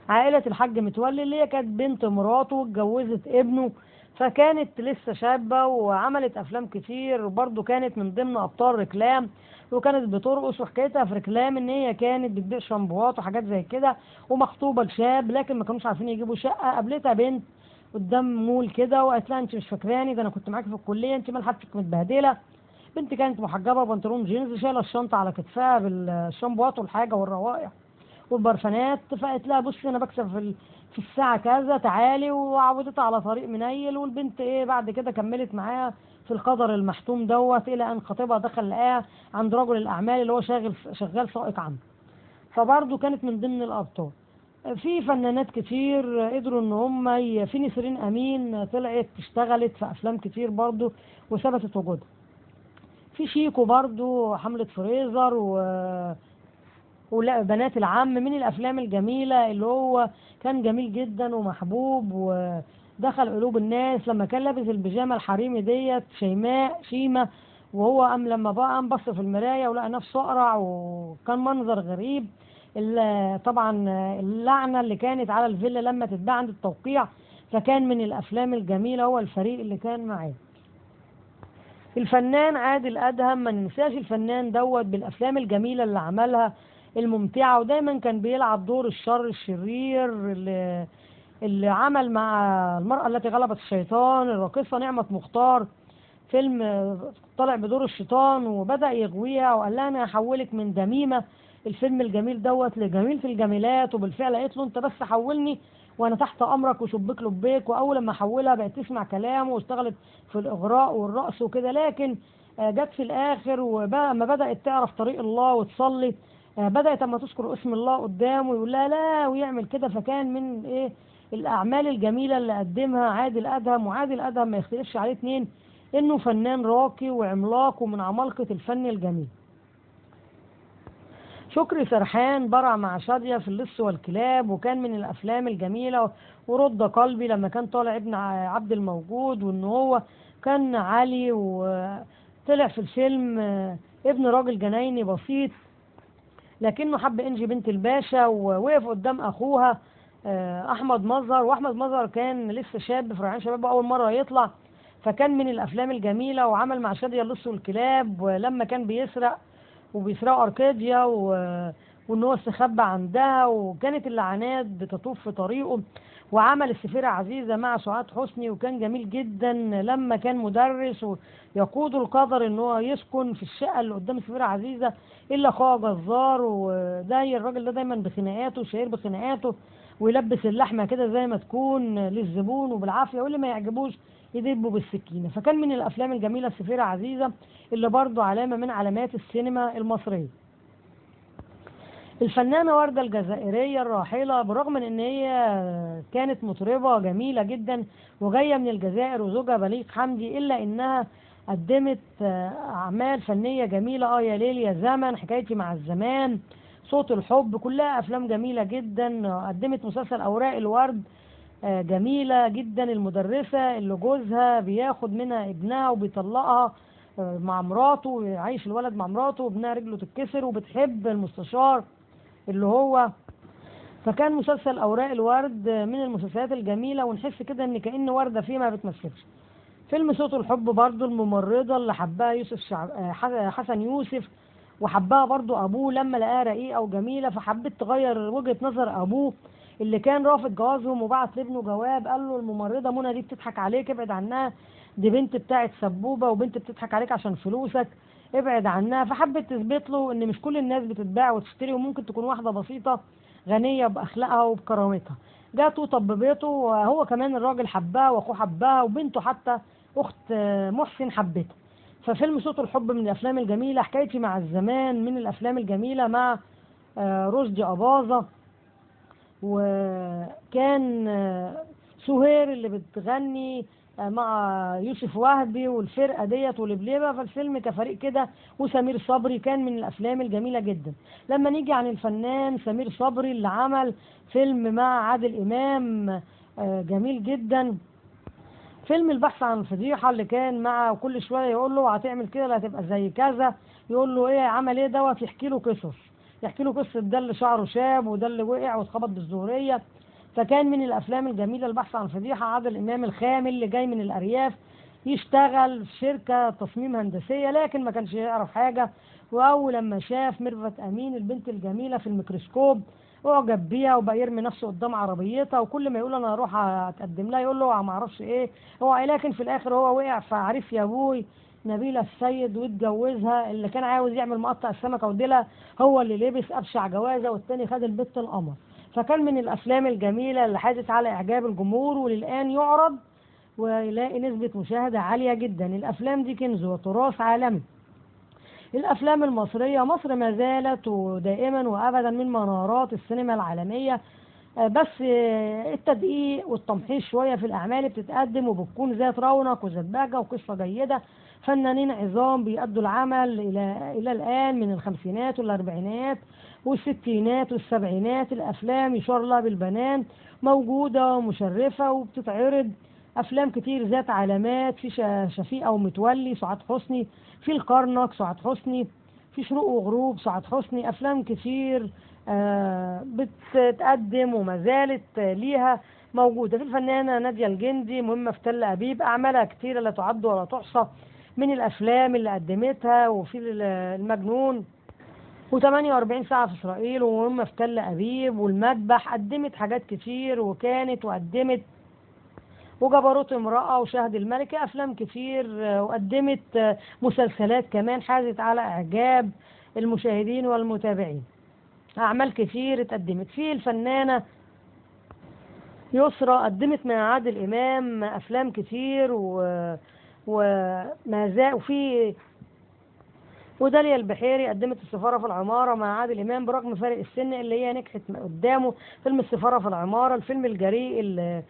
عائلة الحاج متولي، اللي هي كانت بنت مراته واتجوزت ابنه، فكانت لسه شابة وعملت أفلام كتير، وبرضو كانت من ضمن أبطال ريكلام، وكانت بترقص. وحكايتها في ريكلام إن هي كانت بتبيع شامبوهات وحاجات زي كده، ومخطوبة لشاب لكن ما كانوش عارفين يجيبوا شقة. قابلتها بنت قدام مول كده وقالت لها انت مش فاكراني؟ ده انا كنت معاكي في الكليه، انت مال حالتك متبهدله. بنت كانت محجبه بنطلون جينز شايله الشنطه على كتفها بالشامبوات والحاجه والروائح والبرفانات، فقالت لها بصي انا بكسب في الساعه كذا تعالي، وعودتها على طريق منيل. والبنت ايه بعد كده كملت معاها في القدر المحتوم دوت الى ان خطيبها دخل لقاها عند رجل الاعمال اللي هو شغال سائق عام، فبرضه كانت من ضمن الابطال. في فنانات كتير قدروا ان هم في نسرين امين طلعت اشتغلت في افلام كتير برضو وثبتت وجودها. في شيكو برضو حملة فريزر ولا بنات العم من الافلام الجميلة اللي هو كان جميل جدا ومحبوب ودخل قلوب الناس لما كان لابس البيجامة الحريمي ديت شيمة، وهو لما بقى بص في المراية ولقى نفسه اقرع وكان منظر غريب. طبعا اللعنة اللي كانت على الفيلا لما تتباع عند التوقيع، فكان من الأفلام الجميلة هو الفريق اللي كان معاه. الفنان عادل أدهم ما ننساش الفنان دوت بالأفلام الجميلة اللي عملها الممتعة، ودايما كان بيلعب دور الشر الشرير اللي عمل مع المرأة التي غلبت الشيطان الراقصة نعمة مختار فيلم طلع بدور الشيطان وبدأ يغويها وقال لها أنا هحولك من دميمة الفيلم الجميل دوت لجميل في الجميلات. وبالفعل قالت له انت بس حولني وانا تحت امرك وشبك لبيك. واول ما حولها بقت تسمع كلامه واشتغلت في الاغراء والرقص وكده، لكن جت في الاخر وبقى ما بدات تعرف طريق الله وتصلي بدات اما تذكر اسم الله قدامه ويقول لها لا ويعمل كده. فكان من ايه الاعمال الجميله اللي قدمها عادل ادهم. وعادل ادهم ما يختلفش عليه اتنين انه فنان راقي وعملاق ومن عمالقه الفن الجميل. شكري سرحان برع مع شادية في اللص والكلاب وكان من الأفلام الجميلة. ورد قلبي لما كان طالع ابن عبد الموجود وإن هو كان علي، وطلع في الفيلم ابن راجل جنايني بسيط لكنه حب إنجي بنت الباشا ووقف قدام أخوها أحمد مظهر. وأحمد مظهر كان لسه شاب في ريعان شباب أول مرة يطلع، فكان من الأفلام الجميلة. وعمل مع شادية اللص والكلاب ولما كان بيسرقوا أركاديا وإن هو استخبى عندها وكانت اللعنات بتطوف في طريقه. وعمل السفيرة عزيزة مع سعاد حسني وكان جميل جدا لما كان مدرس ويقود القدر إن هو يسكن في الشقة اللي قدام السفيرة عزيزة إلا أخوها جزار. وده الراجل ده دايما بخناقاته شهير بخناقاته ويلبس اللحمة كده زي ما تكون للزبون وبالعافية واللي ما يعجبوش يدبوا بالسكينة. فكان من الأفلام الجميلة السفيرة عزيزة اللي برضو علامة من علامات السينما المصرية. الفنانة وردة الجزائرية الراحلة بالرغم من ان هي كانت مطربة جميلة جدا وجاية من الجزائر وزوجها بليغ حمدي، الا انها قدمت اعمال فنية جميلة يا ليل يا زمن، حكايتي مع الزمان، صوت الحب، كلها افلام جميلة جدا. قدمت مسلسل اوراق الورد جميلة جدا، المدرسة اللي جوزها بياخد منها ابنها وبيطلقها مع مراته ويعيش الولد مع مراته وابنها رجله تتكسر وبتحب المستشار اللي هو. فكان مسلسل أوراق الورد من المسلسلات الجميلة ونحس كده ان كأن وردة فيه ما بتمثلش. فيلم صوت الحب برضو الممرضة اللي حبها حسن يوسف وحبها برضو ابوه لما لقاها رقيقه وجميله، فحبت تغير وجهه نظر ابوه اللي كان رافض جوازهم، وبعت لابنه جواب قال له الممرضه منى دي بتضحك عليك، ابعد عنها، دي بنت بتاعت سبوبه وبنت بتضحك عليك عشان فلوسك، ابعد عنها. فحبت تثبت له ان مش كل الناس بتتباع وتشتري، وممكن تكون واحده بسيطه غنيه باخلاقها وبكرامتها. جات وطببته، وهو كمان الراجل حبها واخوه حبها وبنته حتى اخت محسن حبتها. ففيلم صوت الحب من الافلام الجميله. حكايتي مع الزمان من الافلام الجميله مع رشدي أباظة، وكان سهير اللي بتغني مع يوسف وهبي والفرقة ديت ولبلبة. فالفيلم كفريق كده، وسمير صبري كان من الأفلام الجميلة جدا. لما نيجي عن الفنان سمير صبري اللي عمل فيلم مع عادل إمام جميل جدا، فيلم البحث عن الفضيحة، اللي كان مع كل شوية يقول له هتعمل كده لا هتبقى زي كذا، يقول له ايه عمل ايه دوت، يحكي له قصص، يحكي له قصة ده اللي شعره شاب وده اللي وقع واتخبط بالزهرية. فكان من الأفلام الجميلة البحث عن الفضيحة. عادل إمام الخامل اللي جاي من الأرياف يشتغل في شركة تصميم هندسية، لكن ما كانش يعرف حاجة، وأول لما شاف ميرفت أمين البنت الجميلة في الميكروسكوب اعجب بيها وبقى يرمي نفسه قدام عربيتها، وكل ما يقول انا هروح اتقدم لها يقول له ما اعرفش ايه هو، لكن في الاخر هو وقع في عريف يا ابوي نبيلة السيد واتجوزها. اللي كان عاوز يعمل مقطع السمكة وديلها هو اللي لبس ابشع جوازة، والتاني خد البت القمر. فكان من الافلام الجميلة اللي حازت على اعجاب الجمهور، وللان يعرض ويلاقي نسبة مشاهدة عالية جدا. الافلام دي كنز وتراث عالمي. الأفلام المصرية، مصر ما زالت ودائما وأبدا من منارات السينما العالمية، بس التدقيق والتمحيص شوية في الأعمال بتتقدم وبتكون ذات رونق وذات بهجة وقصة جيدة. فنانين عظام بيأدوا العمل إلى الآن من الخمسينات والأربعينات والستينات والسبعينات. الأفلام يشار لها بالبنان موجودة ومشرفة وبتتعرض. أفلام كتير ذات علامات، في شفيقة ومتولي سعاد حسني، في الكرنك سعاد حسني، في شروق وغروب سعاد حسني. أفلام كتير بتتقدم وما زالت ليها موجودة. في الفنانة نادية الجندي مهمة في تل أبيب، أعمالها كتيرة لا تعد ولا تحصى من الأفلام اللي قدمتها، وفي المجنون و48 ساعة في إسرائيل ومهمة في تل أبيب والمذبح. قدمت حاجات كتير وكانت وقدمت وجبروت امرأة وشهد الملكة، أفلام كتير وقدمت مسلسلات كمان حازت على إعجاب المشاهدين والمتابعين. أعمال كتير اتقدمت. في الفنانة يسرى قدمت مع عادل إمام أفلام كتير وما زال. وفي وداليا البحيري قدمت السفارة في العمارة مع عادل إمام برغم فارق السن اللي هي نجحت قدامه. فيلم السفارة في العمارة، الفيلم الجريء اللي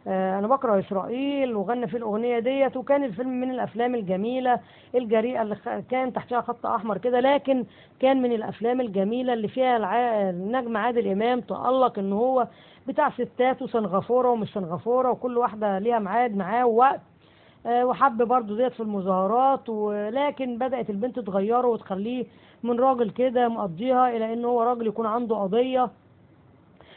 أنا بكره إسرائيل وغنى فيه الأغنية ديت. وكان الفيلم من الأفلام الجميلة الجريئة اللي كان تحتها خط أحمر كده، لكن كان من الأفلام الجميلة اللي فيها النجم عادل إمام تألق إن هو بتاع ستات وسنغافورة ومش سنغافورة وكل واحدة ليها ميعاد معاه ووقت. وحب برضه ديت في المظاهرات، ولكن بدأت البنت تغيره وتخليه من راجل كده مقضيها إلى إن هو راجل يكون عنده قضية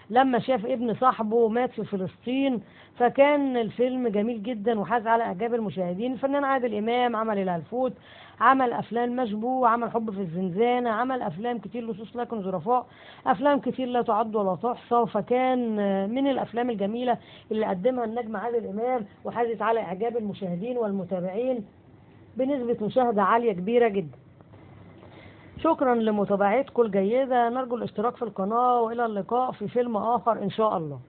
لما شاف ابن صاحبه مات في فلسطين. فكان الفيلم جميل جدا وحاز على إعجاب المشاهدين. الفنان عادل إمام عمل الهلفوت، عمل أفلام مشبوه، عمل حب في الزنزانة، عمل أفلام كتير لصوص لكن ظرفاء، أفلام كتير لا تعد ولا تحصى. فكان من الأفلام الجميلة اللي قدمها النجم عادل إمام وحازت على إعجاب المشاهدين والمتابعين بنسبة مشاهدة عالية كبيرة جدا. شكرا لمتابعتكم الجيدة، نرجو الاشتراك في القناة وإلى اللقاء في فيلم آخر إن شاء الله.